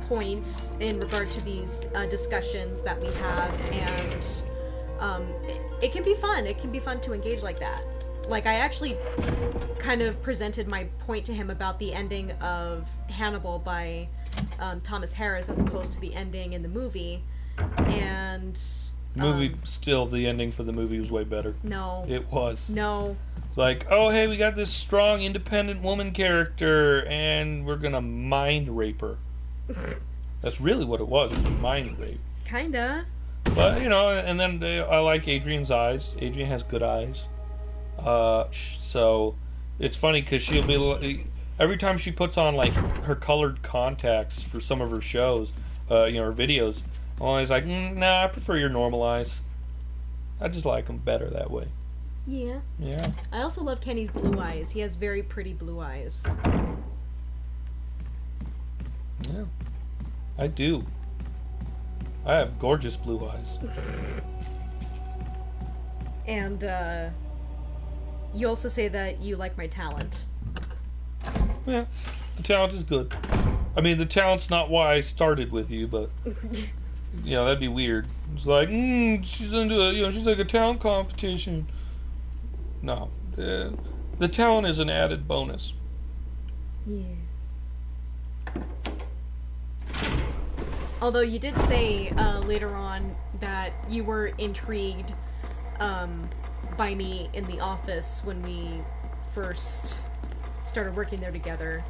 Speaker 2: points in regard to these discussions that we have, and it can be fun. It can be fun to engage like that. Like, I actually kind of presented my point to him about the ending of Hannibal by Thomas Harris as opposed to the ending in the movie, and
Speaker 1: still, the ending for the movie was way better.
Speaker 2: No.
Speaker 1: It was.
Speaker 2: No.
Speaker 1: Like, oh, hey, we got this strong, independent woman character, and we're gonna mind rape her. That's really what it was mind rape.
Speaker 2: Kinda.
Speaker 1: But, and then I like Adrian's eyes. Adrian has good eyes. So it's funny because she'll be every time she puts on like her colored contacts for some of her shows, her videos, I'm always like, nah, I prefer your normal eyes. I just like them better that way.
Speaker 2: Yeah.
Speaker 1: Yeah.
Speaker 2: I also love Kenny's blue eyes. He has very pretty blue eyes.
Speaker 1: Yeah, I do. I have gorgeous blue eyes.
Speaker 2: And you also say that you like my talent.
Speaker 1: Yeah, the talent is good. I mean, the talent's not why I started with you, but that'd be weird. It's like, she's into she's like a talent competition. No, the talent is an added bonus.
Speaker 2: Yeah. Although you did say later on that you were intrigued by me in the office when we first started working there together,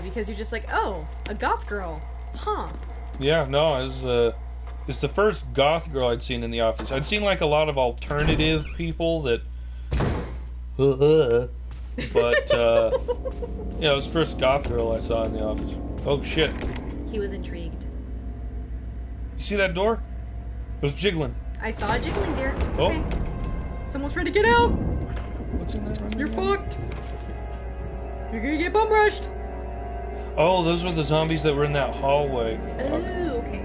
Speaker 2: because you're just like, oh, a goth girl, huh?
Speaker 1: Yeah, no, it's the first goth girl I'd seen in the office. I'd seen like a lot of alternative people that, but it was the first goth girl I saw in the office. Oh shit!
Speaker 2: He was intrigued.
Speaker 1: You see that door? It was jiggling.
Speaker 2: I saw it jiggling, dear. It's
Speaker 1: Oh.
Speaker 2: okay. Someone's trying to get out.
Speaker 1: What's in that room?
Speaker 2: You're fucked. You're gonna get bum rushed.
Speaker 1: Oh, those were the zombies that were in that hallway.
Speaker 2: Oh, okay.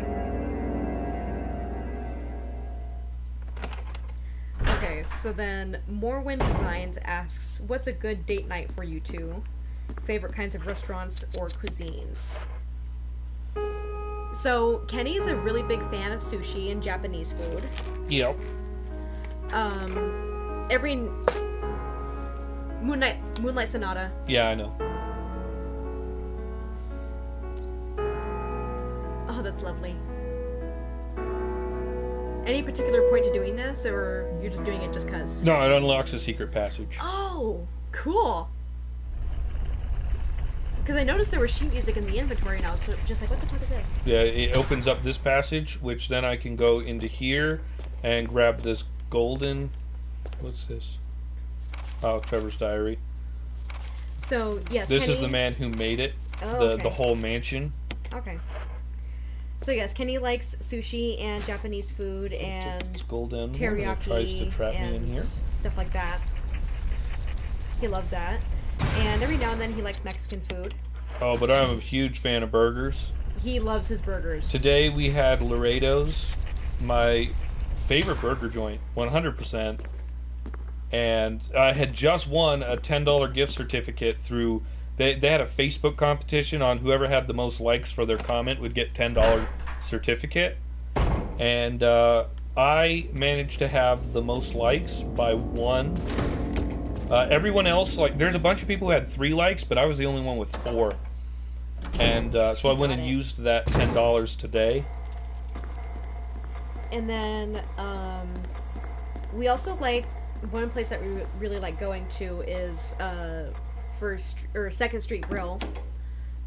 Speaker 2: Okay, so then Morwin Designs asks, what's a good date night for you two? favorite kinds of restaurants or cuisines. So Kenny is a really big fan of sushi and Japanese food.
Speaker 1: Yep.
Speaker 2: Every Moonlight Sonata.
Speaker 1: Yeah, I know.
Speaker 2: Oh, that's lovely. Any particular point to doing this, or you're just doing it just cause?
Speaker 1: No, it unlocks a secret passage.
Speaker 2: Oh, cool. Because I noticed there was sheet music in the inventory, and I was just like, what the fuck is this?
Speaker 1: Yeah, it opens up this passage, which then I can go into here and grab this golden... What's this? Oh, Trevor's diary.
Speaker 2: So, yes,
Speaker 1: This
Speaker 2: Kenny...
Speaker 1: is the man who made it.
Speaker 2: Oh, okay.
Speaker 1: The whole mansion.
Speaker 2: Okay. So, yes, Kenny likes sushi and Japanese food and
Speaker 1: It's golden.
Speaker 2: teriyaki
Speaker 1: It tries to trap me in
Speaker 2: and
Speaker 1: here.
Speaker 2: stuff like that. He loves that. And every now and then he likes Mexican food.
Speaker 1: Oh, but I'm a huge fan of burgers.
Speaker 2: He loves his burgers.
Speaker 1: Today we had Laredo's, my favorite burger joint, 100%. And I had just won a $10 gift certificate through... They had a Facebook competition on whoever had the most likes for their comment would get $10 certificate. And I managed to have the most likes by one. Everyone else, like, there's a bunch of people who had 3 likes, but I was the only one with 4. And so I went and used that $10 today.
Speaker 2: And then we also like... One place that we really like going to is Second Street Grill.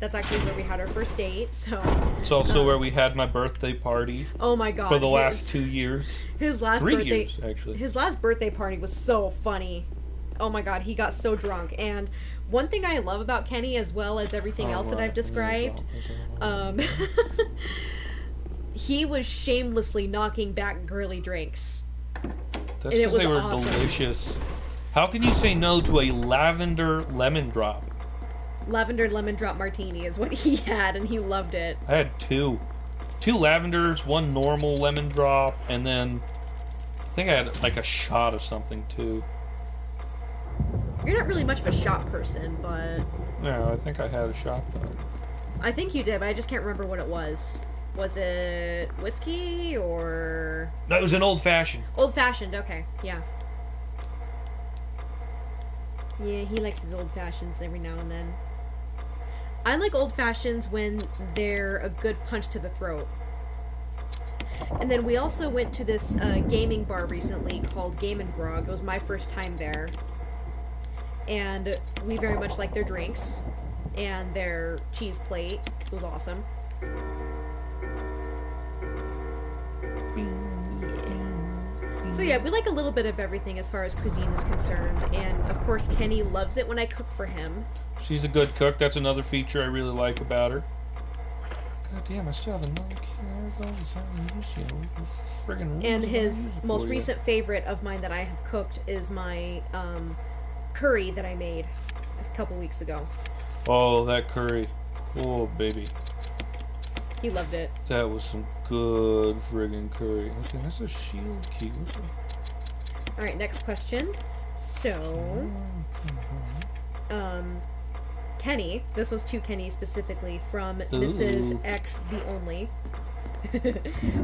Speaker 2: That's actually where we had our first date. So
Speaker 1: It's also where we had my birthday party
Speaker 2: oh my god,
Speaker 1: for the last 2 years.
Speaker 2: his last
Speaker 1: 3
Speaker 2: birthday,
Speaker 1: years, actually.
Speaker 2: His last birthday party was so funny. Oh my god, he got so drunk. And one thing I love about Kenny, as well as everything else that I've described, he was shamelessly knocking back girly drinks.
Speaker 1: That's
Speaker 2: and it
Speaker 1: because
Speaker 2: was
Speaker 1: they were
Speaker 2: awesome.
Speaker 1: delicious. How can you say no to a lavender lemon drop?
Speaker 2: Lavender lemon drop martini is what he had, and he loved it.
Speaker 1: I had 2. 2 lavenders, 1 normal lemon drop, and then I think I had like a shot of something too.
Speaker 2: You're not really much of a shot person, but
Speaker 1: Yeah, I think I had a shot though.
Speaker 2: I think you did, but I just can't remember what it was. Was it whiskey or
Speaker 1: That was an old fashioned.
Speaker 2: old fashioned? Okay, yeah. Yeah, he likes his old fashions every now and then. I like old fashions when they're a good punch to the throat. And then we also went to this gaming bar recently called Game and Grog. It was my first time there. And we very much liked their drinks and their cheese plate. It was awesome. So yeah, we like a little bit of everything as far as cuisine is concerned. And of course, Kenny loves it when I cook for him.
Speaker 1: She's a good cook. That's another feature I really like about her. God damn, I still have another friggin'
Speaker 2: And his most recent favorite of mine that I have cooked is my curry that I made a couple weeks ago.
Speaker 1: Oh, that curry. Oh, baby.
Speaker 2: He loved it.
Speaker 1: That was some good friggin' curry. Okay, that's a shield key.
Speaker 2: Alright, next question. So, Kenny, this was to Kenny specifically from Mrs. X the Only.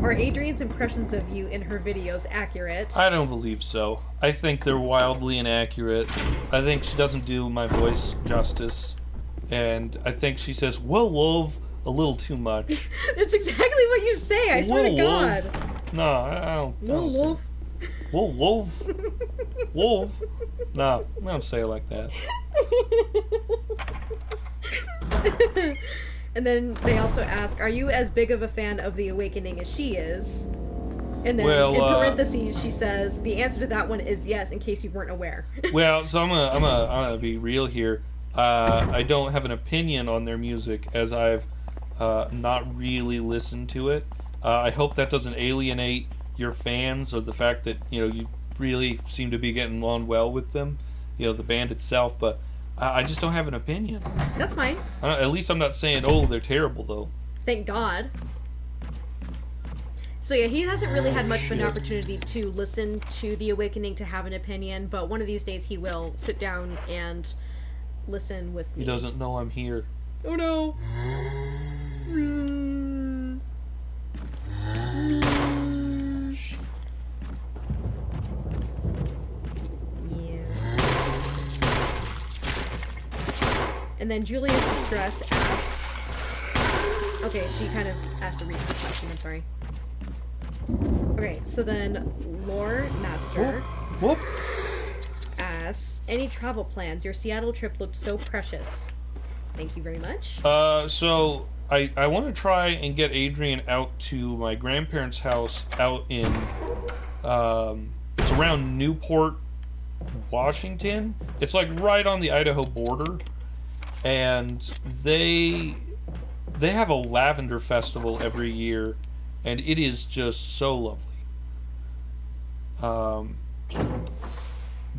Speaker 2: Are Adrian's impressions of you in her videos accurate?
Speaker 1: I don't believe so. I think they're wildly inaccurate. I think she doesn't do my voice justice. And I think she says, well, love, a little too much.
Speaker 2: That's exactly what you say, I swear to God.
Speaker 1: No, I don't.
Speaker 2: Well, love.
Speaker 1: Well, love. Love. No, I don't say it like that.
Speaker 2: And then they also ask, are you as big of a fan of The Awakening as she is? And then
Speaker 1: Well,
Speaker 2: in parentheses she says, the answer to that one is yes, in case you weren't aware.
Speaker 1: Well, so I'm gonna be real here. I don't have an opinion on their music, as I've not really listened to it. I hope that doesn't alienate your fans, or the fact that you really seem to be getting along well with them, the band itself. But I just don't have an opinion.
Speaker 2: That's fine.
Speaker 1: At least I'm not saying, oh, they're terrible though.
Speaker 2: Thank God. So yeah, he hasn't really had much of an opportunity to listen to The Awakening to have an opinion, but one of these days he will sit down and listen with me.
Speaker 1: He doesn't know I'm here.
Speaker 2: Oh no. Yeah. And then Julia's Distress asks. Okay, she kind of asked to read the question, I'm sorry. Okay, so then Lore Master
Speaker 1: Whoop.
Speaker 2: asks, any travel plans? Your Seattle trip looked so precious. Thank you very much.
Speaker 1: So I want to try and get Adrian out to my grandparents' house out in it's around Newport, Washington. It's like right on the Idaho border, and they have a lavender festival every year, and it is just so lovely.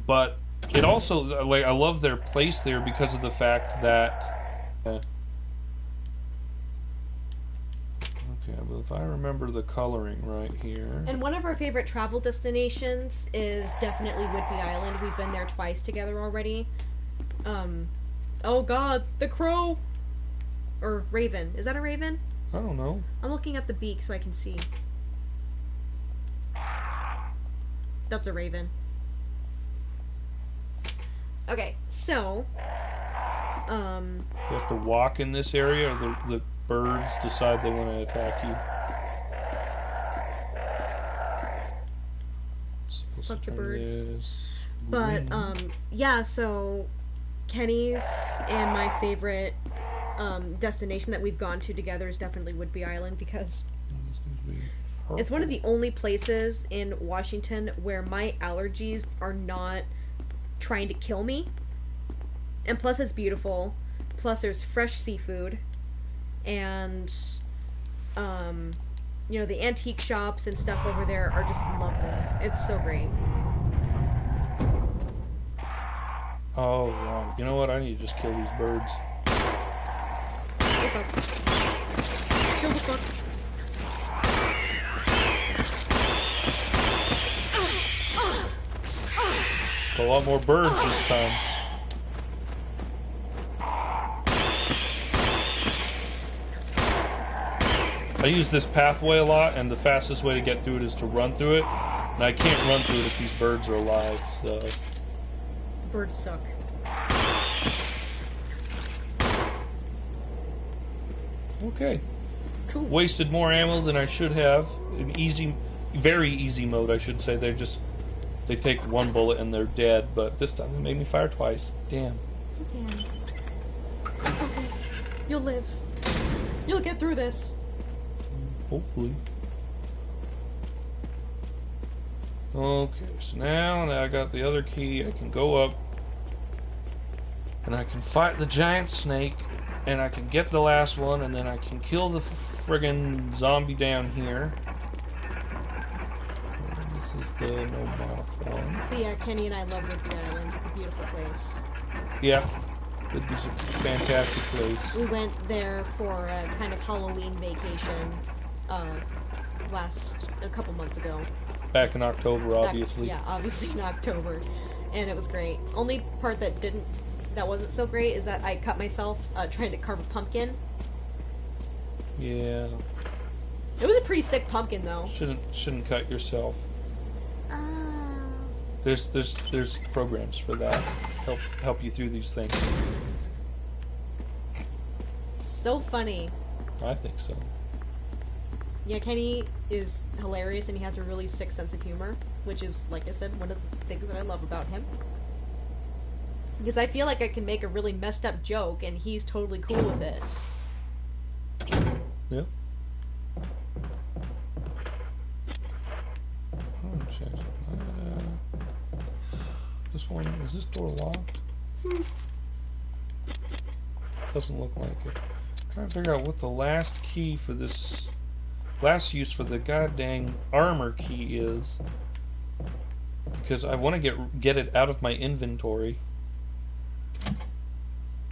Speaker 1: But it also, like, I love their place there because of the fact that okay, but if I remember the coloring right here.
Speaker 2: And one of our favorite travel destinations is definitely Whidbey Island. We've been there twice together already. Oh god, the crow! Or raven. Is that a raven?
Speaker 1: I don't know.
Speaker 2: I'm looking up the beak so I can see. That's a raven. Okay, so
Speaker 1: You have to walk in this area, or the birds decide they want to attack you. Supposed to
Speaker 2: Fuck the
Speaker 1: turn
Speaker 2: birds.
Speaker 1: this
Speaker 2: But
Speaker 1: green.
Speaker 2: yeah, so Kenny's and my favorite destination that we've gone to together is definitely Whidbey Island because
Speaker 1: This needs to be
Speaker 2: it's one of
Speaker 1: purple.
Speaker 2: the only places in Washington where my allergies are not trying to kill me. And plus it's beautiful. Plus there's fresh seafood. And you know, the antique shops and stuff over there are just lovely. It's so great.
Speaker 1: Oh, wow. You know what? I need to just kill these birds.
Speaker 2: Kill the fucks. Kill the fucks.
Speaker 1: A lot more birds this time. I use this pathway a lot, and the fastest way to get through it is to run through it. And I can't run through it if these birds are alive, so...
Speaker 2: Birds suck.
Speaker 1: Okay.
Speaker 2: Cool.
Speaker 1: Wasted more ammo than I should have. In easy, very easy mode, I should say. They take one bullet and they're dead, but this time they made me fire twice. Damn.
Speaker 2: It's okay. It's okay. You'll live. You'll get through this.
Speaker 1: Hopefully. Okay, so now that I got the other key, I can go up and I can fight the giant snake and I can get the last one and then I can kill the friggin' zombie down here. This is the no mouth one.
Speaker 2: But yeah, Kenny and I love Whidbey Island. It's a beautiful place.
Speaker 1: Yeah, it was a fantastic place.
Speaker 2: We went there for a kind of Halloween vacation a couple months ago.
Speaker 1: Back in October, obviously.
Speaker 2: Yeah, obviously in October. And it was great. Only part that wasn't so great is that I cut myself trying to carve a pumpkin.
Speaker 1: Yeah.
Speaker 2: It was a pretty sick pumpkin though.
Speaker 1: Shouldn't cut yourself.
Speaker 5: Oh.
Speaker 1: There's programs for that. Help you through these things.
Speaker 2: So funny.
Speaker 1: I think so.
Speaker 2: Yeah, Kenny is hilarious and he has a really sick sense of humor, which is, like I said, one of the things that I love about him. Because I feel like I can make a really messed up joke and he's totally cool with it.
Speaker 1: Yep. Oh, shit. This one, is this door locked? Doesn't look like it. I'm trying to figure out what the last key for this last use for the goddamn armor key is, because I want to get it out of my inventory.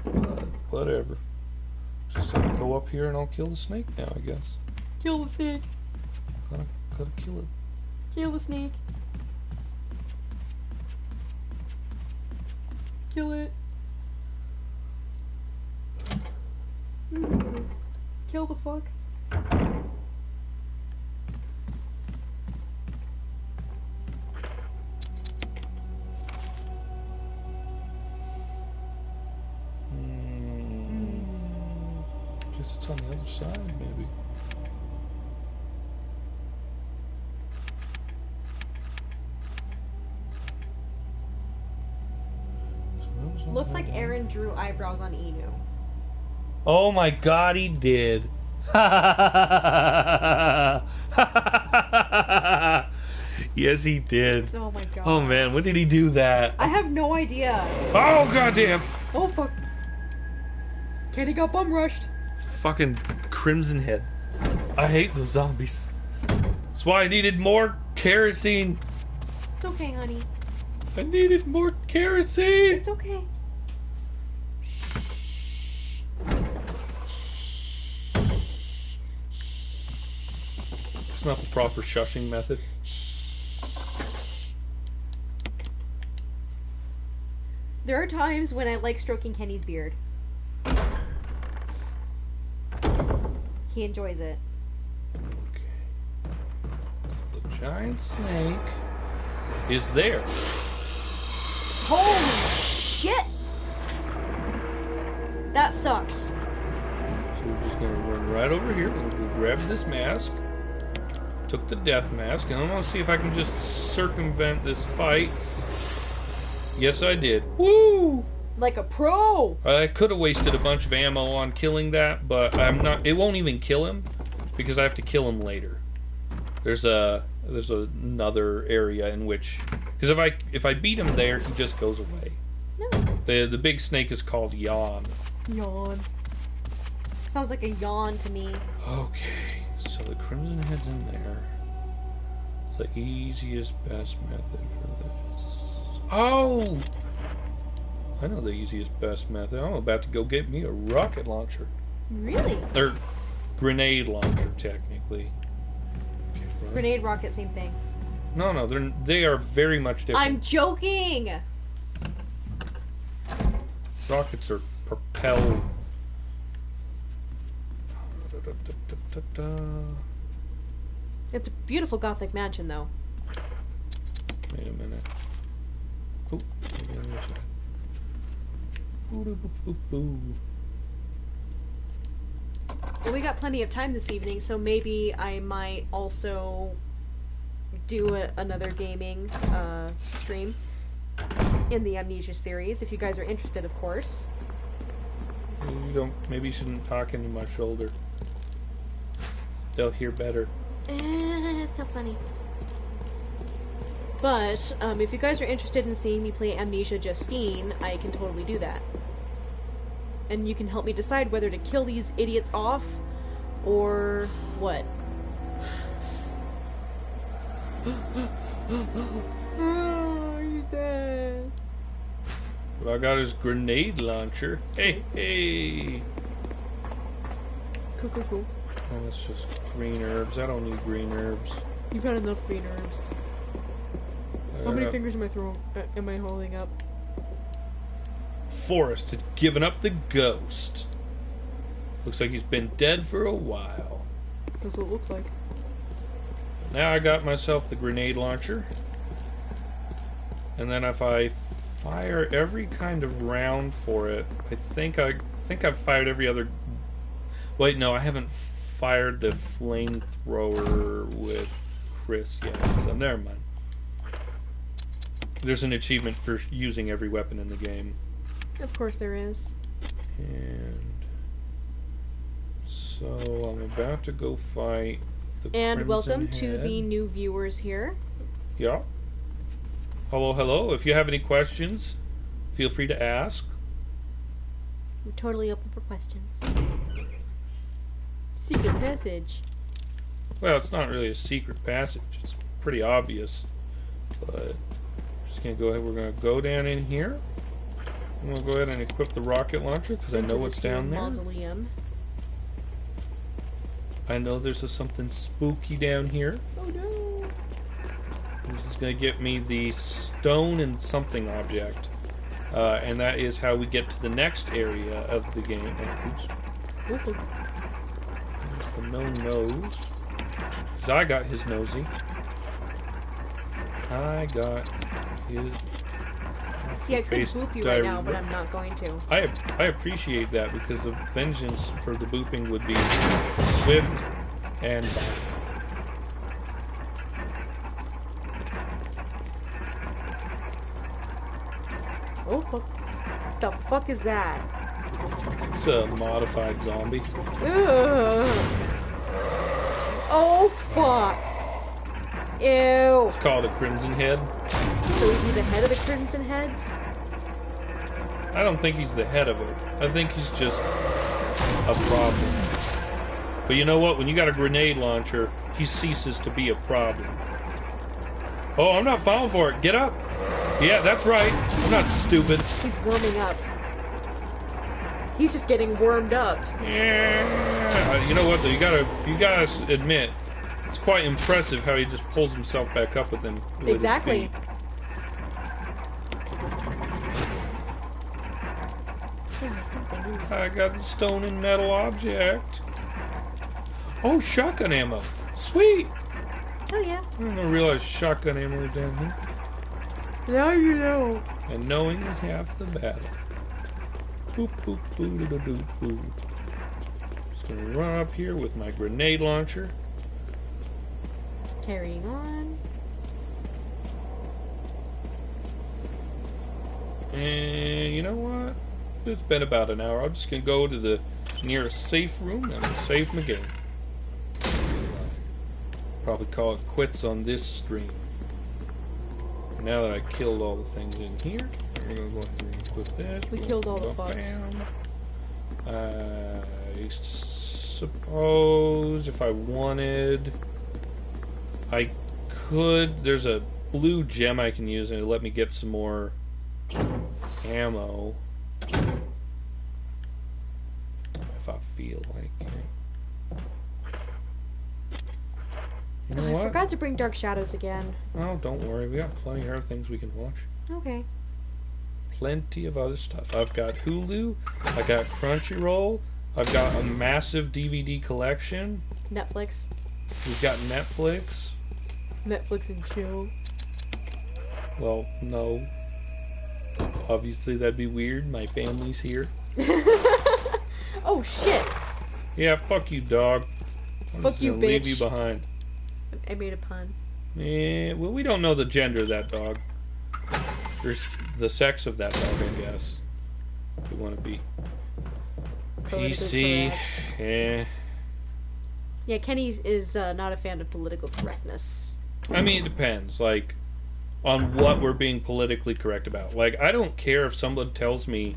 Speaker 1: But whatever. Just go up here and I'll kill the snake now, I guess.
Speaker 2: Kill the snake.
Speaker 1: Gotta kill it.
Speaker 2: Kill the snake. Kill it. Kill the fuck.
Speaker 1: Guess it's on the other side, maybe.
Speaker 2: Looks like Aaron drew eyebrows on Inu.
Speaker 1: Oh my god, he did. Yes, he did.
Speaker 2: Oh my god.
Speaker 1: Oh man, when did he do that?
Speaker 2: I have no idea.
Speaker 1: Oh goddamn!
Speaker 2: Oh fuck. Kenny got bum rushed.
Speaker 1: Fucking Crimson Head. I hate the zombies. That's why I needed more kerosene.
Speaker 2: It's okay, honey.
Speaker 1: I needed more kerosene.
Speaker 2: It's okay.
Speaker 1: It's not the proper shushing method.
Speaker 2: There are times when I like stroking Kenny's beard. He enjoys it.
Speaker 1: Okay. So the giant snake is there.
Speaker 2: Holy shit! That sucks.
Speaker 1: So we're just gonna run right over here. We'll grab this mask. Took the death mask, and I'm gonna see if I can just circumvent this fight. Yes, I did. Woo!
Speaker 2: Like a pro!
Speaker 1: I could have wasted a bunch of ammo on killing that, but I'm not. It won't even kill him because I have to kill him later. There's another area in which, because if I beat him there, he just goes away.
Speaker 2: No.
Speaker 1: The big snake is called Yawn.
Speaker 2: Yawn. Sounds like a yawn to me.
Speaker 1: Okay, so the Crimson Head's in there. It's the easiest, best method for this. Oh! I know the easiest, best method. I'm about to go get me a rocket launcher.
Speaker 2: Really?
Speaker 1: Or grenade launcher, technically.
Speaker 2: Grenade, rocket, same thing.
Speaker 1: No, they are very much different.
Speaker 2: I'm joking!
Speaker 1: Rockets are propelled.
Speaker 2: It's a beautiful gothic mansion, though.
Speaker 1: Wait a minute. Oh, maybe on the other side. Boo-doo-boo-boo-boo.
Speaker 2: Well, we got plenty of time this evening, so maybe I might also do another gaming stream in the Amnesia series, if you guys are interested, of course.
Speaker 1: Maybe you shouldn't talk into my shoulder. They'll hear better.
Speaker 5: It's so funny.
Speaker 2: But, if you guys are interested in seeing me play Amnesia Justine, I can totally do that. And you can help me decide whether to kill these idiots off, or what. Oh, he's dead.
Speaker 1: What I got is grenade launcher. Hey!
Speaker 2: Cool.
Speaker 1: Oh, that's just green herbs. I don't need green herbs.
Speaker 2: You've had enough green herbs. How many fingers am I holding up?
Speaker 1: Forrest has given up the ghost. Looks like he's been dead for a while.
Speaker 2: That's what it looks like.
Speaker 1: Now I got myself the grenade launcher. And then if I fire every kind of round for it, I think I've fired every other... Wait, no, I haven't fired the flamethrower with Chris yet, so never mind. There's an achievement for using every weapon in the game.
Speaker 2: Of course there is.
Speaker 1: And so I'm about to go fight the
Speaker 2: And
Speaker 1: Crimson
Speaker 2: welcome to
Speaker 1: Head.
Speaker 2: the new viewers here.
Speaker 1: Yeah. Hello. If you have any questions, feel free to ask.
Speaker 2: I'm totally open for questions. Secret passage.
Speaker 1: Well, it's not really a secret passage. It's pretty obvious. But just gonna go ahead. We're gonna go down in here. I'm gonna go ahead and equip the rocket launcher because I know what's down there.
Speaker 2: Mausoleum.
Speaker 1: I know there's something spooky down here.
Speaker 2: Oh no!
Speaker 1: This is going to get me the stone and something object. And that is how we get to the next area of the game. Oops. It's the no nose. Because I got his nosy. I got his...
Speaker 2: See, I could
Speaker 1: face
Speaker 2: boop you right now,
Speaker 1: diarrhea.
Speaker 2: but I'm not going to.
Speaker 1: I appreciate that because the vengeance for the booping would be swift and violent.
Speaker 2: Oh, fuck. The fuck is that?
Speaker 1: It's a modified zombie.
Speaker 2: Ugh. Oh, fuck. Ew.
Speaker 1: It's called a Crimson Head.
Speaker 2: So is he the head of the Crimson Heads?
Speaker 1: I don't think he's the head of it. I think he's just a problem. But you know what? When you got a grenade launcher, he ceases to be a problem. Oh, I'm not falling for it. Get up. Yeah, that's right. I'm not stupid.
Speaker 2: He's warming up. He's just getting warmed up.
Speaker 1: Yeah. You know what? Though you gotta admit, it's quite impressive how he just pulls himself back up with him. With
Speaker 2: Exactly.
Speaker 1: His feet. I got the stone and metal object. Oh, shotgun ammo. Sweet.
Speaker 2: Oh yeah.
Speaker 1: I didn't realize shotgun ammo was down here.
Speaker 2: Now you know.
Speaker 1: And knowing is half the battle. Boop, boop, boop, boop, boop, boop. Just gonna run up here with my grenade launcher.
Speaker 2: Carrying on.
Speaker 1: And you know what? It's been about an hour. I'm just gonna go to the nearest safe room and save my game. Probably call it quits on this stream. Now that I killed all the things in here, we're gonna go ahead and equip this.
Speaker 2: We killed all the fucks.
Speaker 1: I suppose if I wanted, I could. There's a blue gem I can use, and it'll let me get some more ammo if I feel like it. You know
Speaker 2: Oh, I
Speaker 1: what?
Speaker 2: forgot to bring Dark Shadows again.
Speaker 1: Oh, don't worry. We got plenty of other things we can watch.
Speaker 2: Okay.
Speaker 1: Plenty of other stuff. I've got Hulu. I got Crunchyroll. I've got a massive DVD collection.
Speaker 2: Netflix.
Speaker 1: We've got Netflix.
Speaker 2: Netflix and chill.
Speaker 1: Well, no. Obviously, that'd be weird. My family's here.
Speaker 2: Oh shit!
Speaker 1: Yeah, fuck you, dog. I'm
Speaker 2: Fuck
Speaker 1: just
Speaker 2: you,
Speaker 1: gonna leave
Speaker 2: bitch.
Speaker 1: you behind.
Speaker 2: I made a pun.
Speaker 1: Yeah, well, we don't know the gender of that dog. There's the sex of that dog, I guess. If we want to be
Speaker 2: Politically
Speaker 1: PC.
Speaker 2: correct.
Speaker 1: Eh.
Speaker 2: Yeah, Kenny is not a fan of political correctness.
Speaker 1: I mean, it depends. Like, on what we're being politically correct about. Like, I don't care if someone tells me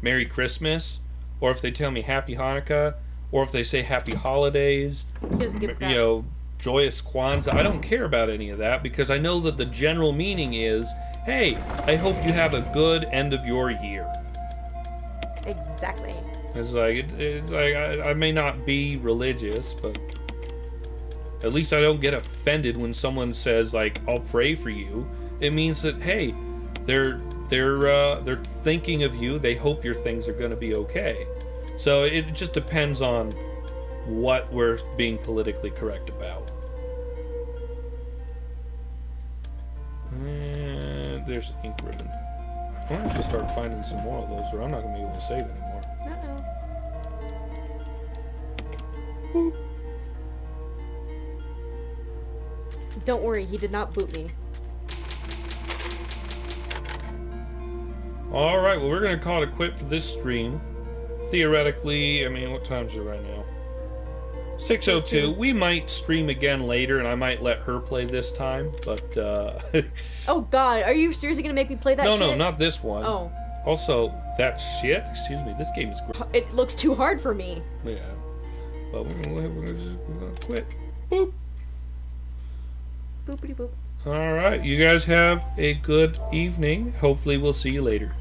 Speaker 1: Merry Christmas, or if they tell me Happy Hanukkah, or if they say Happy Holidays,
Speaker 2: He doesn't give a crap.
Speaker 1: you know, Joyous Kwanzaa. I don't care about any of that because I know that the general meaning is, hey, I hope you have a good end of your year.
Speaker 2: Exactly.
Speaker 1: It's like I may not be religious, but at least I don't get offended when someone says like I'll pray for you. It means that hey, they're thinking of you. They hope your things are going to be okay. So it just depends on what we're being politically correct about. And there's an ink ribbon. I'm going to have to start finding some more of those, or I'm not going to be able to save anymore.
Speaker 2: Uh-oh.
Speaker 1: Boop.
Speaker 2: Don't worry, he did not boot me.
Speaker 1: Alright, well, we're going to call it a quit for this stream. Theoretically, I mean, what time is it right now? 6:02. We might stream again later, and I might let her play this time, but,
Speaker 2: Oh god, are you seriously gonna make me play that
Speaker 1: no,
Speaker 2: shit?
Speaker 1: no, not this one.
Speaker 2: Oh.
Speaker 1: Also, that shit, excuse me, this game is great.
Speaker 2: It looks too hard for me.
Speaker 1: Yeah. But we're gonna quit. Boop.
Speaker 2: Boopity boop.
Speaker 1: Alright, you guys have a good evening. Hopefully we'll see you later.